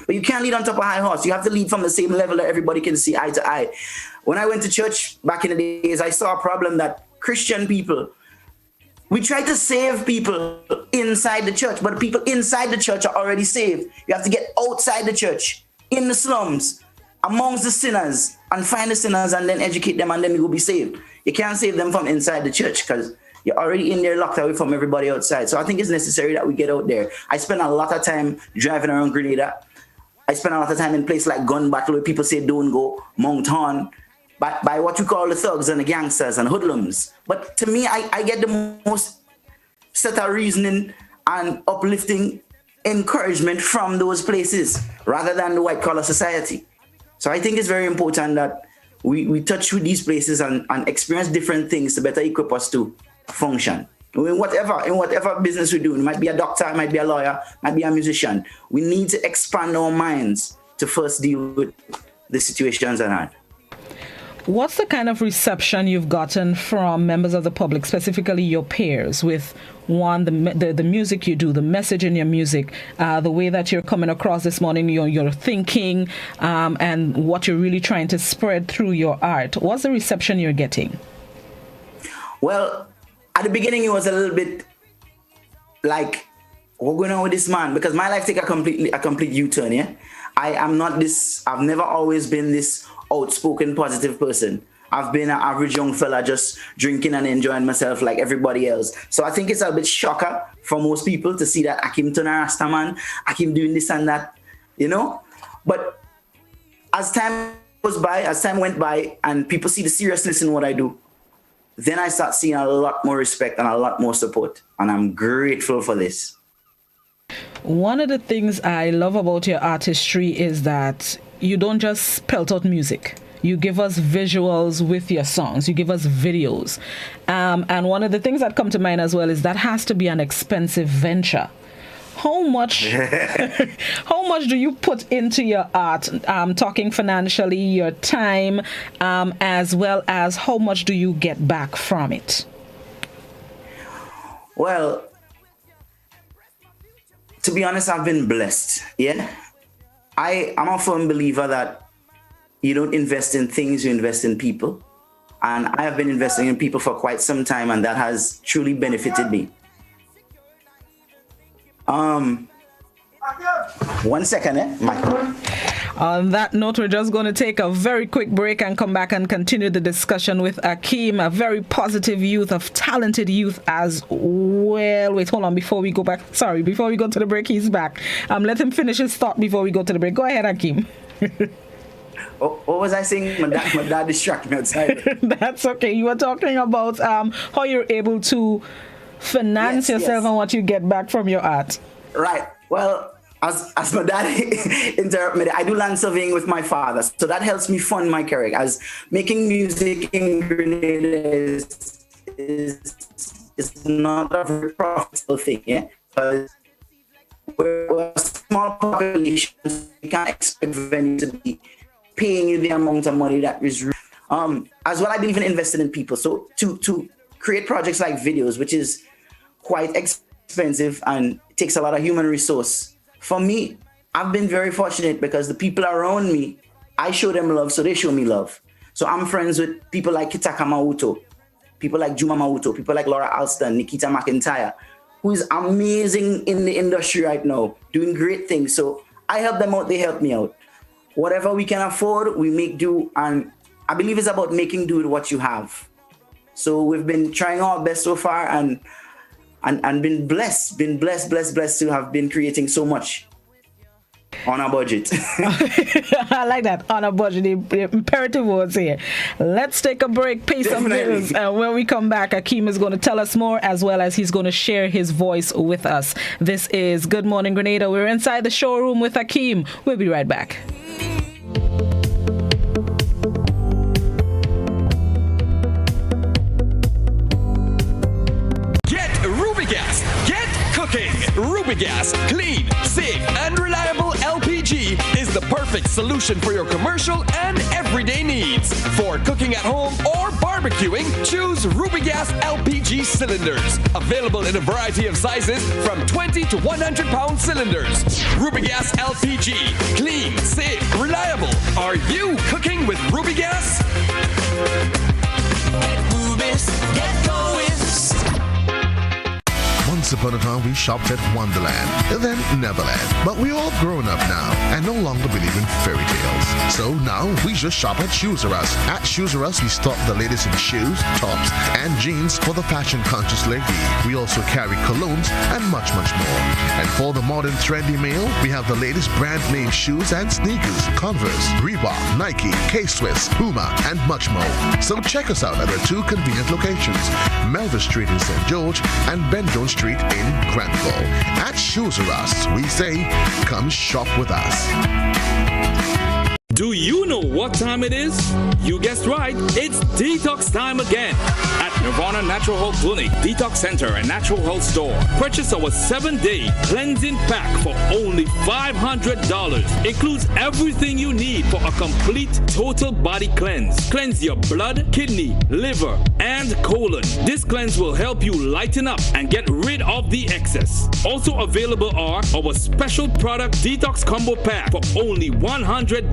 But you can't lead on top of a high horse. You have to lead from the same level that everybody can see eye to eye. When I went to church back in the days, I saw a problem that Christian people, we try to save people inside the church, but the people inside the church are already saved. You have to get outside the church, in the slums, amongst the sinners, and find the sinners and then educate them, and then you will be saved. You can't save them from inside the church because you're already in there locked away from everybody outside. So I think it's necessary that we get out there. I spend a lot of time driving around Grenada. I spend a lot of time in places like Gun Battle where people say don't go, Mount Horn, by what you call the thugs and the gangsters and hoodlums. But to me, I get the most set of reasoning and uplifting encouragement from those places rather than the white collar society. So I think it's very important that we touch with these places and experience different things to better equip us to function. In whatever business we do, it might be a doctor, it might be a lawyer, it might be a musician. We need to expand our minds to first deal with the situations at hand. What's the kind of reception you've gotten from members of the public, specifically your peers, with the music you do, the message in your music, the way that you're coming across this morning, your thinking, and what you're really trying to spread through your art? What's the reception you're getting? Well, at the beginning, it was a little bit like, what's going on with this man? Because my life take a complete U-turn, yeah? I've never always been this outspoken, positive person. I've been an average young fella just drinking and enjoying myself like everybody else. So I think it's a bit shocker for most people to see that Akim turn a Rasta man, Akim doing this and that, you know? But as time went by and people see the seriousness in what I do, then I start seeing a lot more respect and a lot more support. And I'm grateful for this. One of the things I love about your artistry is that you don't just pelt out music. You give us visuals with your songs. You give us videos. And one of the things that come to mind as well is that has to be an expensive venture. How much do you put into your art, talking financially, your time, as well as how much do you get back from it? Well, to be honest, I've been blessed, yeah? I'm a firm believer that you don't invest in things, you invest in people. And I have been investing in people for quite some time, and that has truly benefited me. 1 second, On that note, we're just going to take a very quick break and come back and continue the discussion with Akim, a very positive youth, a talented youth as well. Wait, hold on, before we go to the break, he's back. Let him finish his thought before we go to the break. Go ahead, Akim. What was I saying? My dad distracted me outside. That's okay. You were talking about how you're able to finance yourself and what you get back from your art. Right. Well, as my dad interrupted me, I do land surveying with my father, so that helps me fund my career. As making music in Grenada is not a very profitable thing, yeah? Because we're a small population, you can't expect revenue to be paying you the amount of money that is. As well, I believe in investing in people. So to create projects like videos, which is quite expensive and takes a lot of human resource. For me, I've been very fortunate because the people around me, I show them love, so they show me love. So I'm friends with people like Kitaka Mauto, people like Juma Mauto, people like Laura Alston, Nikita McIntyre, who is amazing in the industry right now, doing great things. So I help them out, they help me out. Whatever we can afford, we make do. And I believe it's about making do with what you have. So we've been trying our best so far and been blessed to have been creating so much on a budget. I like that, on a budget, the imperative words here. Let's take a break, pay some bills, and when we come back, Akim is going to tell us more, as well as he's going to share his voice with us. This is Good Morning Grenada. We're inside the showroom with Akim. We'll be right back. Rubigas, clean, safe, and reliable LPG is the perfect solution for your commercial and everyday needs. For cooking at home or barbecuing, choose Rubigas LPG cylinders. Available in a variety of sizes from 20 to 100 pound cylinders. Rubigas LPG, clean, safe, reliable. Are you cooking with Rubigas? Get Rubis, get going. Once upon a time, we shopped at Wonderland, then Neverland. But we're all grown up now and no longer believe in fairy tales. So now we just shop at Shoes R Us. At Shoes R Us, we stock the latest in shoes, tops, and jeans for the fashion-conscious lady. We also carry colognes and much, much more. And for the modern trendy male, we have the latest brand-name shoes and sneakers, Converse, Reebok, Nike, K-Swiss, Puma, and much more. So check us out at our two convenient locations, Melville Street in St. George and Ben Jones Street in Granville. At Shoes R Us, we say, come shop with us. Do you know what time it is? You guessed right, it's detox time again at Nirvana Natural Health Clinic, Detox Center and Natural Health Store. Purchase our 7-day cleansing pack for only $500. Includes everything you need for a complete total body cleanse. Cleanse your blood, kidney, liver, and colon. This cleanse will help you lighten up and get rid of the excess. Also available are our special product detox combo pack for only $100.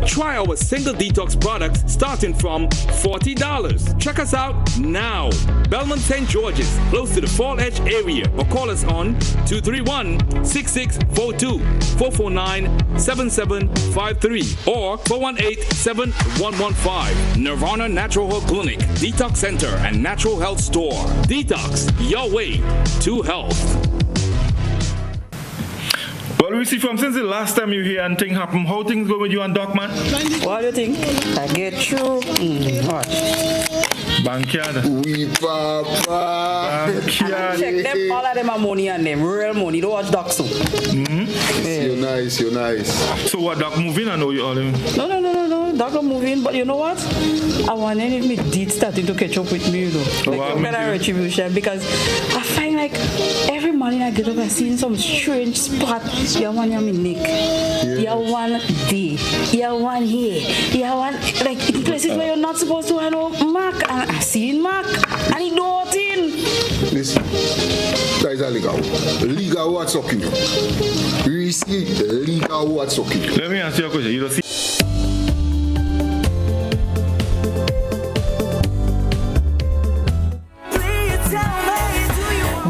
Try our single detox products starting from $40. Check us out now. Belmont St. George's, close to the Fall Edge area, or call us on 231-6642, 449-7753, or 418-7115. Nirvana Natural Health Clinic, Detox Center, and Natural Health Store. Detox, your way to health. Well, we see from since the last time you here and thing happened, how things go with you and Doc, man? What do you think? I get through. Watch. Backyard. We papa. Backyard. Check them, all of them are money and them, real money. Don't watch Doc so. You're nice, you're nice. So what, Doc moving? I know you all them. No. Doc not moving, but you know what? I want any of me did starting to catch up with me, you know. Like some kind of retribution, because I find like every morning I get up, I see some strange spot. You want your neck. Yes. You want there. You want here. You want like in places where you're not supposed to have no mark. And I see mark. And he don't in. Listen, that is illegal. Legal what's sucking you. You see, legal what's sucking you. Let me answer your question. You don't see.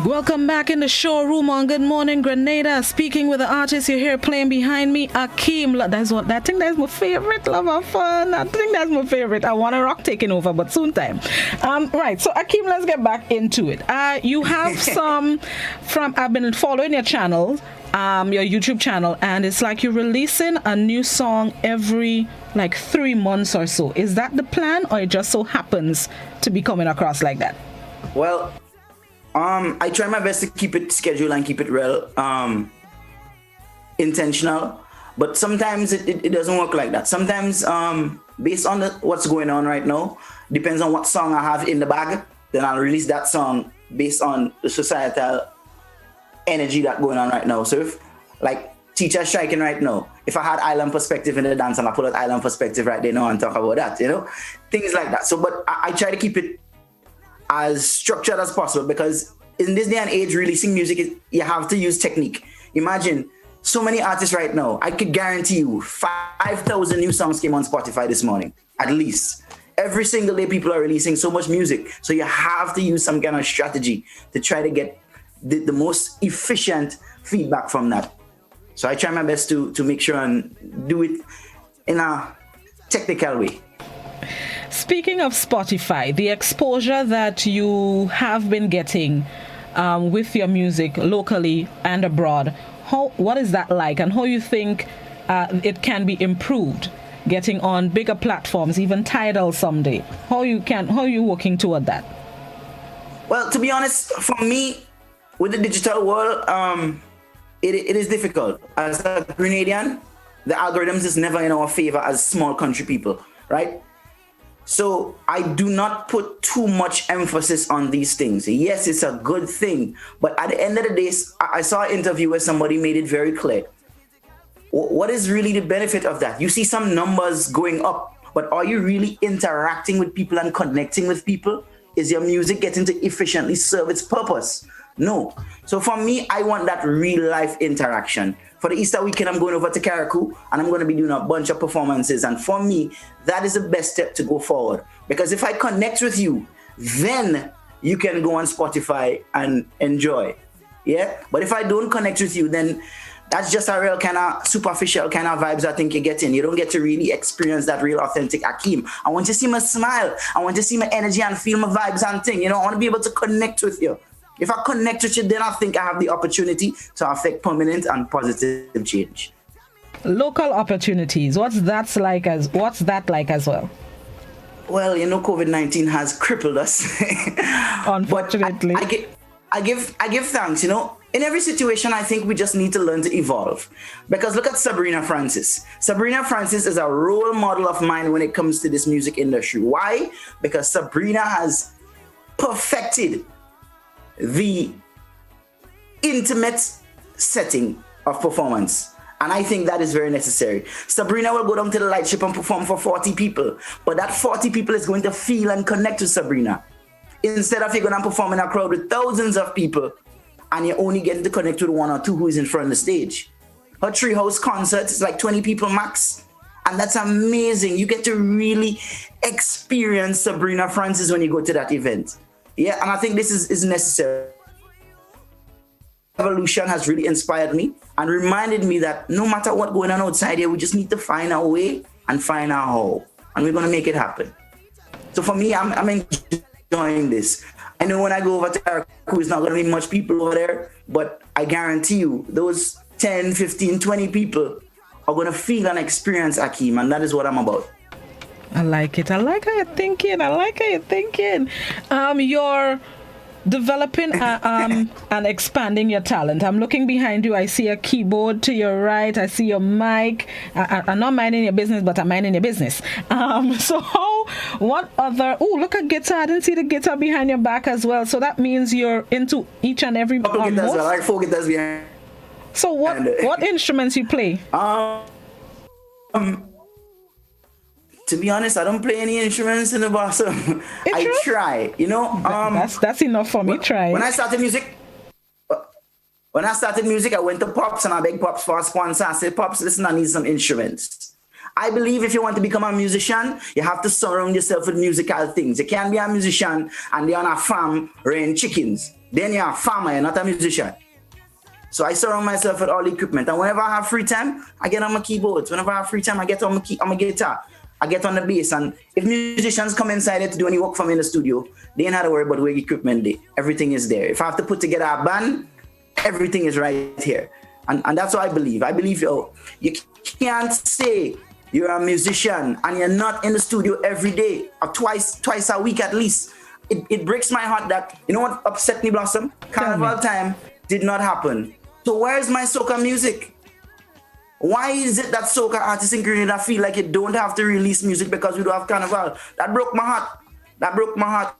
Welcome back in the showroom on Good Morning Grenada. Speaking with the artist you hear playing behind me, Akeem. That's my favorite. Love of fun. I think that's my favorite. I want a rock taking over, but soon time. Right. So Akeem, let's get back into it. You have some from. I've been following your channel, your YouTube channel, and it's like you're releasing a new song every like 3 months or so. Is that the plan, or it just so happens to be coming across like that? Well, I try my best to keep it scheduled and keep it real, intentional. But sometimes it doesn't work like that. Sometimes, based on what's going on right now, depends on what song I have in the bag, then I'll release that song based on the societal energy that's going on right now. So if, like, Teacher striking right now, if I had Island Perspective in the dance and I pull out Island Perspective right there now and talk about that, things like that. So, but I try to keep it as structured as possible, because in this day and age, releasing music, you have to use technique. Imagine so many artists right now. I could guarantee you 5,000 new songs came on Spotify this morning, at least. Every single day people are releasing so much music. So you have to use some kind of strategy to try to get the most efficient feedback from that. So I try my best to make sure and do it in a technical way. Speaking of Spotify, the exposure that you have been getting with your music locally and abroad, what is that like, and how you think it can be improved, getting on bigger platforms, even Tidal someday? How are you working toward that? Well, to be honest, for me, with the digital world, it is difficult. As a Grenadian, the algorithms is never in our favor as small country people, right? So I do not put too much emphasis on these things. Yes, it's a good thing, but at the end of the day, I saw an interview where somebody made it very clear. What is really the benefit of that? You see some numbers going up, but are you really interacting with people and connecting with people? Is your music getting to efficiently serve its purpose? No. So for me, I want that real life interaction. For the Easter weekend, I'm going over to Carriacou and I'm going to be doing a bunch of performances. And for me, that is the best step to go forward. Because if I connect with you, then you can go on Spotify and enjoy. Yeah. But if I don't connect with you, then that's just a real kind of superficial kind of vibes I think you're getting. You don't get to really experience that real authentic Akeem. I want to see my smile. I want to see my energy and feel my vibes and thing. I want to be able to connect with you. If I connect with you, then I think I have the opportunity to affect permanent and positive change. Local opportunities. What's that like as well? Well, COVID-19 has crippled us. Unfortunately. But I give thanks. in every situation, I think we just need to learn to evolve. Because look at Sabrina Francis. Sabrina Francis is a role model of mine when it comes to this music industry. Why? Because Sabrina has perfected the intimate setting of performance. And I think that is very necessary. Sabrina will go down to the light ship and perform for 40 people. But that 40 people is going to feel and connect to Sabrina. Instead of you going to perform in a crowd with thousands of people and you're only getting to connect with one or two who is in front of the stage. Her treehouse concert is like 20 people max. And that's amazing. You get to really experience Sabrina Francis when you go to that event. Yeah, and I think this is necessary. Evolution has really inspired me and reminded me that no matter what going on outside here, we just need to find our way and find our how. And we're going to make it happen. So for me, I'm enjoying this. I know when I go over to Eric, there's not going to be much people over there, but I guarantee you those 10, 15, 20 people are going to feel and experience Akeem, and that is what I'm about. I like it. I like how you're thinking. You're developing and expanding your talent. I'm looking behind you. I see a keyboard to your right. I see your mic. I'm not minding your business, but I'm minding your business. What other... Oh, look at guitar. I didn't see the guitar behind your back as well. So that means you're into each and every... Couple guitars, I like 4 guitars behind. So what instruments you play? To be honest, I don't play any instruments in the bathroom. I try, you know. That's enough for me. Try. When I started music, I went to Pops and I begged Pops for a sponsor. I said, Pops, listen, I need some instruments. I believe if you want to become a musician, you have to surround yourself with musical things. You can't be a musician and be on a farm rearing chickens. Then you're a farmer, you're not a musician. So I surround myself with all the equipment. And whenever I have free time, I get on my keyboards. Whenever I have free time, I get on my guitar. I get on the bass, and if musicians come inside it to do any work for me in the studio, they ain't have to worry about where equipment is. Everything is there. If I have to put together a band, everything is right here. And that's what I believe. I believe you can't say you're a musician and you're not in the studio every day or twice a week at least. It breaks my heart that, you know what upset me, Blossom? Carnival time did not happen. So where's my soca music? Why is it that soca artists in Grenada feel like you don't have to release music because we don't have Carnival? That broke my heart.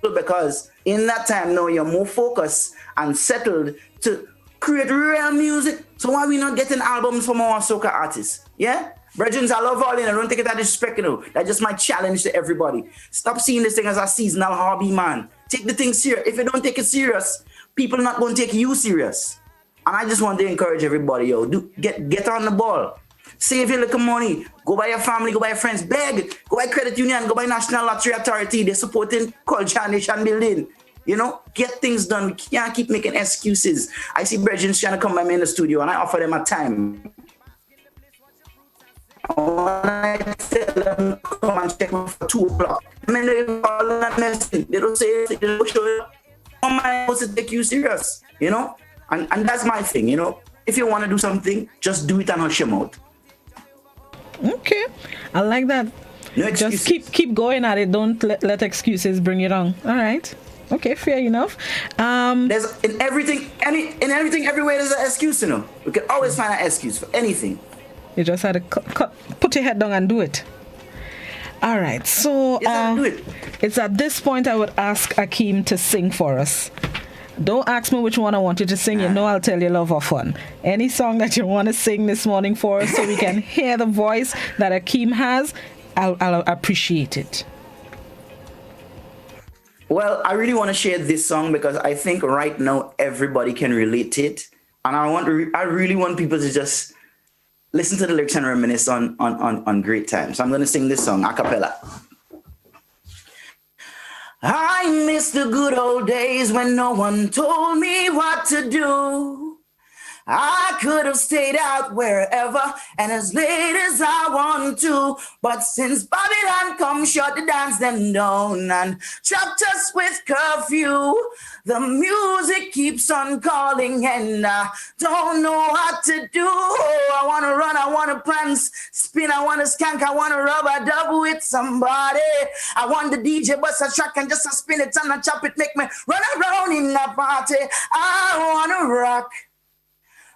Because in that time now you're more focused and settled to create real music. So why are we not getting albums from our soca artists? Yeah? Brethren, I love all in. I don't take it as disrespect, you know. That's just my challenge to everybody. Stop seeing this thing as a seasonal hobby, man. Take the thing serious. If you don't take it serious, people are not going to take you serious. And I just want to encourage everybody, yo, get on the ball. Save your little money. Go by your family, go by your friends. Beg. Go by credit union, go by National Lottery Authority. They're supporting culture and nation building. You know, get things done. We can't keep making excuses. I see brethren trying to come by me in the studio and I offer them a time. I tell them, come and check me for 2 o'clock. I mean, they all that message. They don't say, they don't show you. Come my house to take you serious, you know? And that's my thing, you know. If you want to do something, just do it and hush your mouth. Okay, I like that. No excuses. Just keep going at it. Don't let excuses bring you down. All right. Okay, fair enough. There's in everything, everywhere. There's an excuse, you know. We can always find an excuse for anything. You just had to put your head down and do it. All right. So do it. It's at this point I would ask Akeem to sing for us. Don't ask me which one I want you to sing. You know I'll tell you love or fun. Any song that you want to sing this morning for us so we can hear the voice that Akeem has, I'll appreciate it. Well, I really want to share this song because I think right now everybody can relate to it. And I really want people to just listen to the lyrics and reminisce on great times. So I'm going to sing this song a cappella. I miss the good old days when no one told me what to do. I could have stayed out wherever and as late as I want to. But since Babylon come, shut the dance them down and trapped us with curfew. The music keeps on calling and I don't know what to do. I want to run, I want to prance, spin, I want to skank, I want to rub a dub with somebody. I want the DJ bust a track and just a spin it and a chop it, make me run around in the party. I want to rock.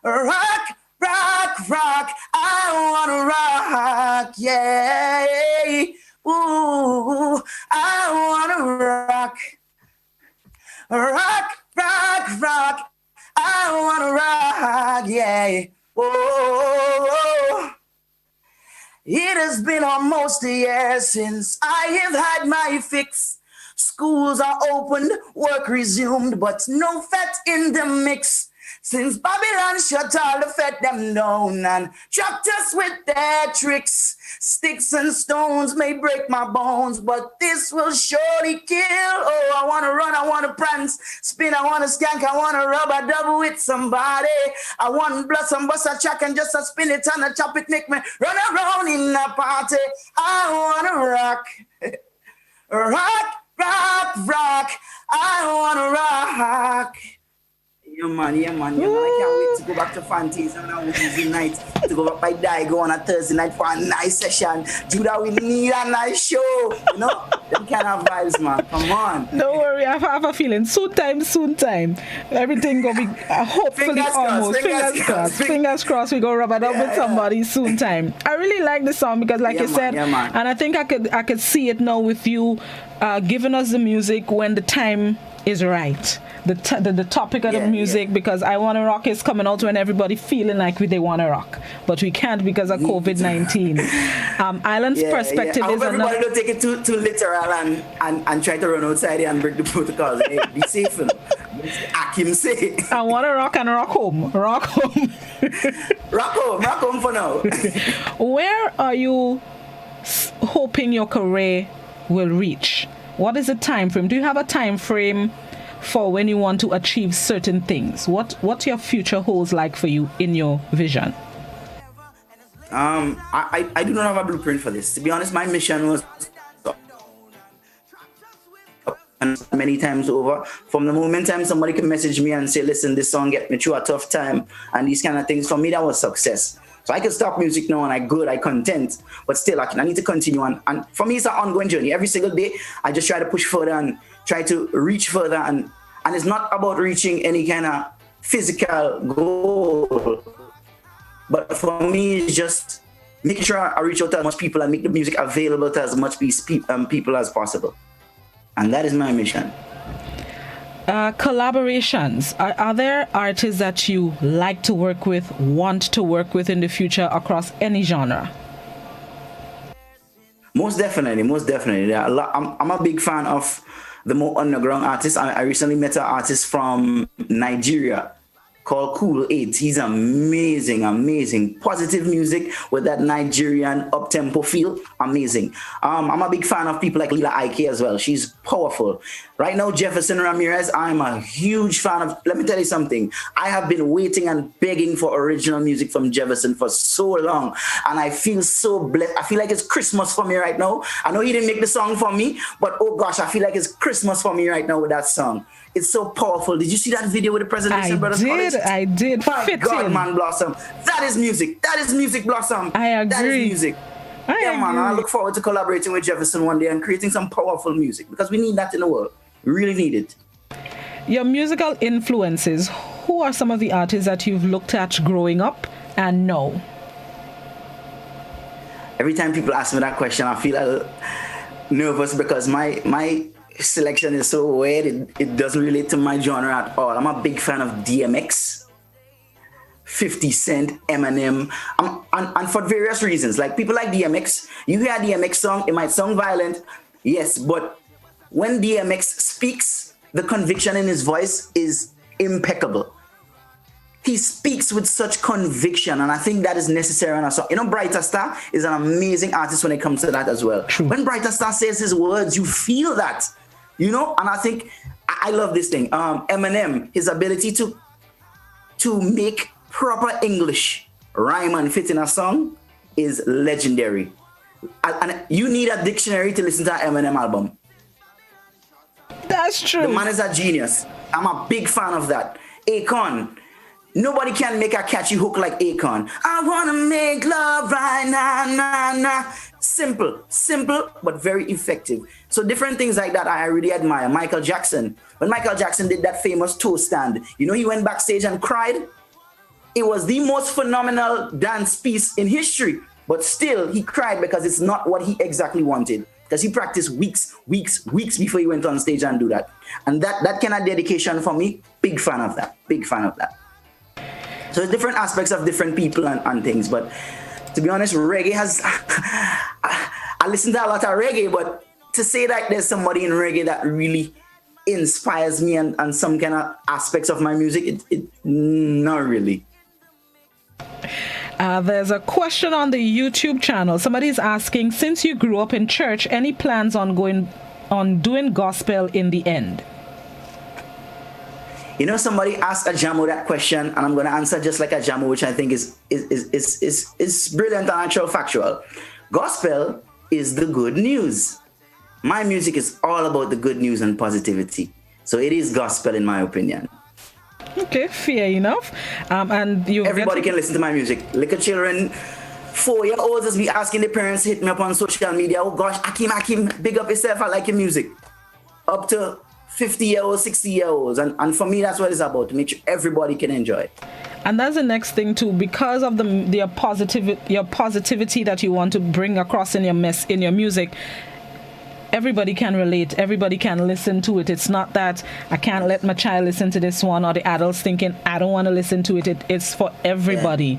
Rock, rock, rock, I wanna rock, yeah. Ooh, I wanna rock. Rock, rock, rock, I wanna rock, yeah. Oh, it has been almost a year since I have had my fix. Schools are opened, work resumed, but no fat in the mix. Since Babylon shut all the fed them down and trapped us with their tricks. Sticks and stones may break my bones, but this will surely kill. Oh, I want to run, I want to prance, spin, I want to skank, I want to rub a double with somebody. I want to blossom, bust a track and just a spin it and a chop it, make me run around in a party. I want to rock, rock, rock, rock. I want to rock. Yeah, man. I can't wait to go back to Fantasia on a Wednesday night, to go back by Daigo on a Thursday night for a nice session. Judah, we need a nice show. You know? Them kind of vibes, man. Come on. Don't worry, I have a feeling. Soon time. Everything gonna be hopefully almost. Fingers crossed we go rub it up with somebody soon time. I really like the song because like you said, and I think I could see it now with you giving us the music when the time is right. The topic of the music, because I Wanna Rock is coming out when everybody feeling like they want to rock, but we can't because of COVID-19. Island's perspective I hope is everybody don't take it too literal and try to run outside and break the protocols. Hey, be safe. Akim say. I want to rock and rock home. Rock home. rock home for now. Where are you hoping your career will reach? What is the time frame? Do you have a time frame for when you want to achieve certain things? What your future holds like for you in your vision? I do not have a blueprint for this. To be honest, my mission was many times over. From the moment somebody can message me and say, listen, this song get me through a tough time and these kind of things, for me that was success. So I can stop music now and I content, but still I need to continue on. And for me, it's an ongoing journey. Every single day, I just try to push further and try to reach further. And it's not about reaching any kind of physical goal. But for me, it's just making sure I reach out to as much people and make the music available to as much people as possible. And that is my mission. Collaborations. Are there artists that you like to work with, want to work with in the future across any genre? Most definitely. I'm a big fan of the more underground artists. I recently met an artist from Nigeria called Cool 8. He's amazing. Positive music with that Nigerian up-tempo feel. Amazing. I'm a big fan of people like Lila Ike as well. She's powerful. Right now, Jefferson Ramirez, I'm a huge fan of. Let me tell you something. I have been waiting and begging for original music from Jefferson for so long. And I feel so blessed. I feel like it's Christmas for me right now. I know he didn't make the song for me, but oh gosh, I feel like it's Christmas for me right now with that song. It's so powerful. Did you see that video with the Presidential Brothers College? I did. My God, man, Blossom. That is music. Blossom. I agree. That is music. Man, I look forward to collaborating with Jefferson one day and creating some powerful music because we need that in the world. We really need it. Your musical influences. Who are some of the artists that you've looked at growing up and know? Every time people ask me that question, I feel a little nervous because my selection is so weird. It doesn't relate to my genre at all. I'm a big fan of DMX, 50 Cent, Eminem, and for various reasons. Like people like DMX, you hear a DMX song, it might sound violent, yes, but when DMX speaks, the conviction in his voice is impeccable. He speaks with such conviction, and I think that is necessary on a song. You know, Brighter Star is an amazing artist when it comes to that as well. True. When Brighter Star says his words, you feel that, you know? And I think, I love this thing. Eminem, his ability to make proper English rhyme and fit in a song is legendary. And you need a dictionary to listen to an Eminem album. That's true. The man is a genius. I'm a big fan of that. Akon. Nobody can make a catchy hook like Akon. I wanna make love right now, nah, nah. Simple, but very effective. So different things like that I really admire. Michael Jackson. When Michael Jackson did that famous toe stand, you know, he went backstage and cried. It was the most phenomenal dance piece in history. But still, he cried because it's not what he exactly wanted. Because he practiced weeks before he went on stage and do that. And that kind of dedication for me, big fan of that. So there's different aspects of different people and things. But to be honest, reggae has... I listen to a lot of reggae, but to say that there's somebody in reggae that really inspires me and some kind of aspects of my music, it not really. There's a question on the YouTube channel. Somebody's asking, since you grew up in church, any plans on doing gospel in the end? You know, somebody asked a Jamo that question, and I'm going to answer just like a Jamo, which I think is brilliant and actual factual. Gospel is the good news. My music is all about the good news and positivity. So it is gospel in my opinion. Okay, fair enough. And everybody can listen to my music. Little children, 4-year-olds just be asking their parents, hit me up on social media. Oh gosh, Akim, big up yourself. I like your music. Up to 50-year-olds, 60-year-olds. And for me, that's what it's about, to make sure everybody can enjoy it. And that's the next thing too, because of your positivity that you want to bring across in your music. Everybody can relate. Everybody can listen to it. It's not that I can't let my child listen to this one, or the adults thinking I don't want to listen to it. It's for everybody.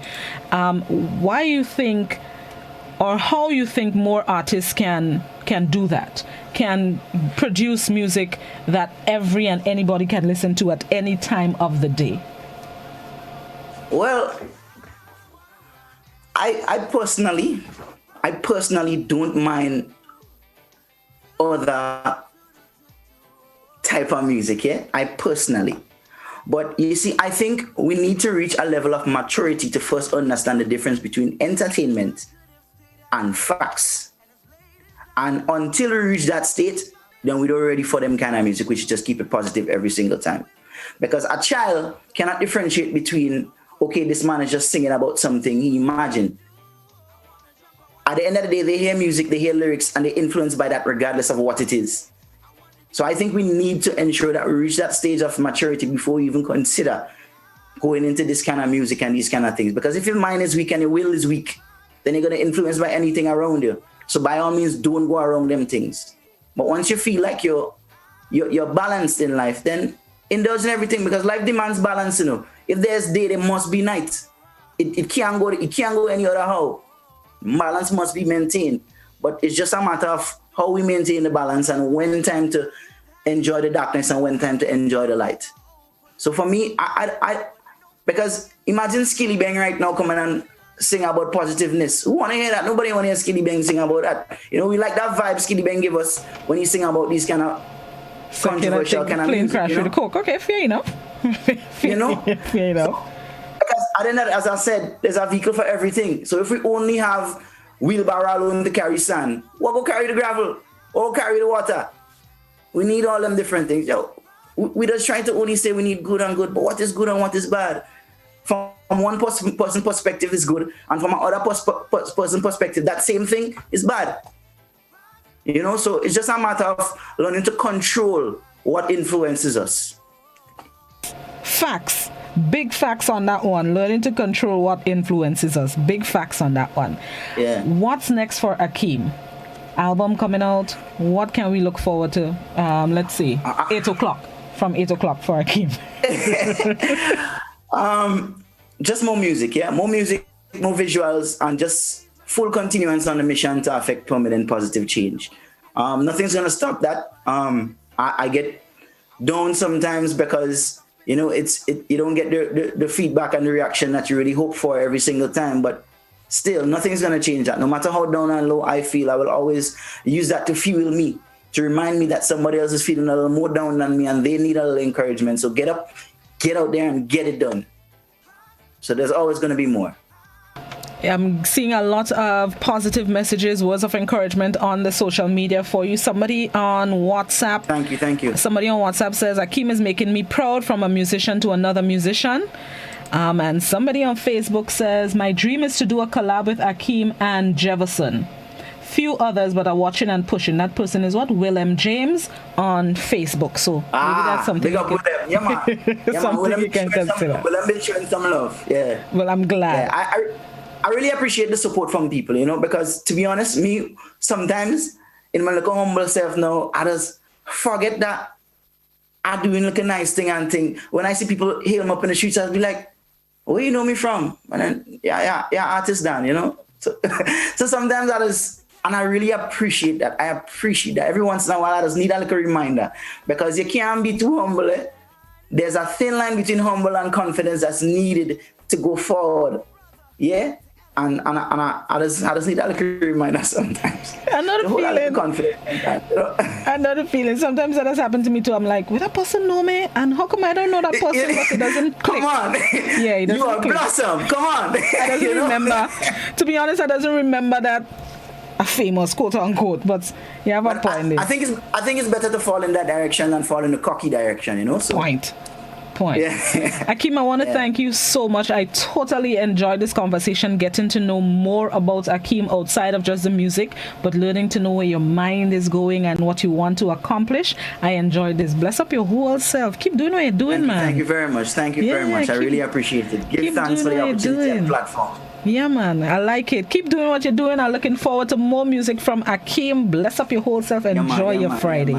Yeah. Why you think, or how you think more artists can do that? Can produce music that every and anybody can listen to at any time of the day? Well, I personally don't mind other type of music, yeah? I personally. But you see, I think we need to reach a level of maturity to first understand the difference between entertainment and facts. And until we reach that state, then we're ready for them kind of music. We should just keep it positive every single time. Because a child cannot differentiate between, okay, this man is just singing about something he imagined. At the end of the day, they hear music, they hear lyrics, and they're influenced by that regardless of what it is. So I think we need to ensure that we reach that stage of maturity before we even consider going into this kind of music and these kind of things. Because if your mind is weak and your will is weak, then you're going to influence by anything around you. So by all means, don't go around them things. But once you feel like you're balanced in life, then indulge in everything, because life demands balance, you know. If there's day, there must be night. It can't go any other how. Balance must be maintained, but it's just a matter of how we maintain the balance and when time to enjoy the darkness and when time to enjoy the light. So for me, I because imagine Skilly Bang right now coming and sing about positiveness. Who want to hear that? Nobody want to hear Skilly Bang sing about that. You know, we like that vibe Skilly Bang give us when he sing about these kind of controversial kind of music. Crash with the coke. Okay, fair enough. You know? Fair enough. Because at the end of it, as I said, there's a vehicle for everything. So if we only have wheelbarrow alone to carry sand, what will carry the gravel? What will carry the water? We need all them different things. Yo, we're just trying to only say we need good and good, but what is good and what is bad? From one person perspective is good, and from another person perspective, that same thing is bad. You know, so it's just a matter of learning to control what influences us. Facts. Big facts on that one. Learning to control what influences us. Big facts on that one. Yeah. What's next for Akeem? Album coming out. What can we look forward to? Let's see. 8 o'clock. From 8 o'clock for Akeem. Just more music, yeah? More music, more visuals, and just full continuance on the mission to affect permanent positive change. Nothing's going to stop that. I get down sometimes because you know, you don't get the feedback and the reaction that you really hope for every single time. But still, nothing's going to change that. No matter how down and low I feel, I will always use that to fuel me, to remind me that somebody else is feeling a little more down than me and they need a little encouragement. So get up, get out there and get it done. So there's always going to be more. I'm seeing a lot of positive messages, words of encouragement on the social media for you. Somebody on WhatsApp. Thank you. Somebody on WhatsApp says, Akeem is making me proud, from a musician to another musician. And somebody on Facebook says, my dream is to do a collab with Akeem and Jefferson. Few others, but are watching and pushing. That person is what? Willem James on Facebook. So maybe that's something. Big up with them. Yeah, man. Something you can consider. Willem been showing some love. Yeah. Well, I'm glad. Yeah, I really appreciate the support from people, because to be honest, me, sometimes in my little humble self now, I just forget that I'm doing like a nice thing and thing. When I see people hail me up in the streets, I'll be like, where you know me from? And then, yeah, artist Dan, So sometimes and I really appreciate that. I appreciate that. Every once in a while, I just need a little reminder, because you can't be too humble. There's a thin line between humble and confidence that's needed to go forward. Yeah? And I just need a little reminder sometimes. Another feeling. Another feeling. Sometimes that has happened to me too. I'm like, will that person know me? And how come I don't know that person? But it doesn't click. Come on. Yeah, it doesn't You are click. Blossom. Come on. I doesn't remember. To be honest, I doesn't remember that a famous quote unquote. But you have a point there. I think it's better to fall in that direction than fall in the cocky direction, So. Point. Yeah. Akeem, I want to thank you so much. I totally enjoyed this conversation, getting to know more about Akeem outside of just the music, but learning to know where your mind is going and what you want to accomplish. I enjoyed this. Bless up your whole self. Keep doing what you're doing, man. Thank you very much. Thank you very much. I really appreciate it. Give thanks for the opportunity and platform. Yeah, man. I like it. Keep doing what you're doing. I'm looking forward to more music from Akeem. Bless up your whole self. Enjoy your Friday.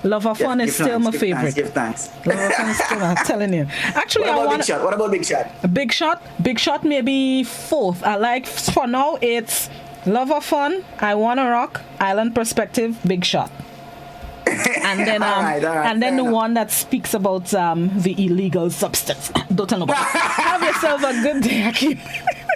Love of Fun is still my favorite. Give thanks. Love of Fun is still, I'm telling you. Actually, What about Big Shot? Big Shot maybe fourth. I like, for now, it's Love of Fun, I Wanna Rock, Island Perspective, Big Shot. And then all right, the one that speaks about the illegal substance. Don't tell nobody. Have yourself a good day, Akeem.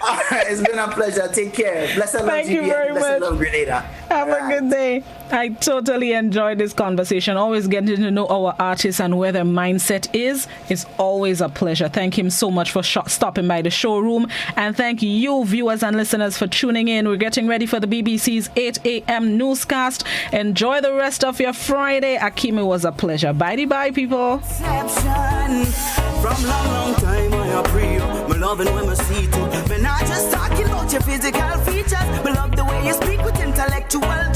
All right, it's been a pleasure. Take care. Bless and love Thank you very much. Bless and love Grenada. Have a good day. I totally enjoyed this conversation. Always getting to know our artists and where their mindset is always a pleasure. Thank him so much for stopping by the showroom. And thank you, viewers and listeners, for tuning in. We're getting ready for the BBC's 8 a.m. newscast. Enjoy the rest of your Friday. Akeem, it was a pleasure. Bye, people. From long time I pray you. Me loving when me see you. Me not just talking about your physical features. Me love the way you speak with intellectual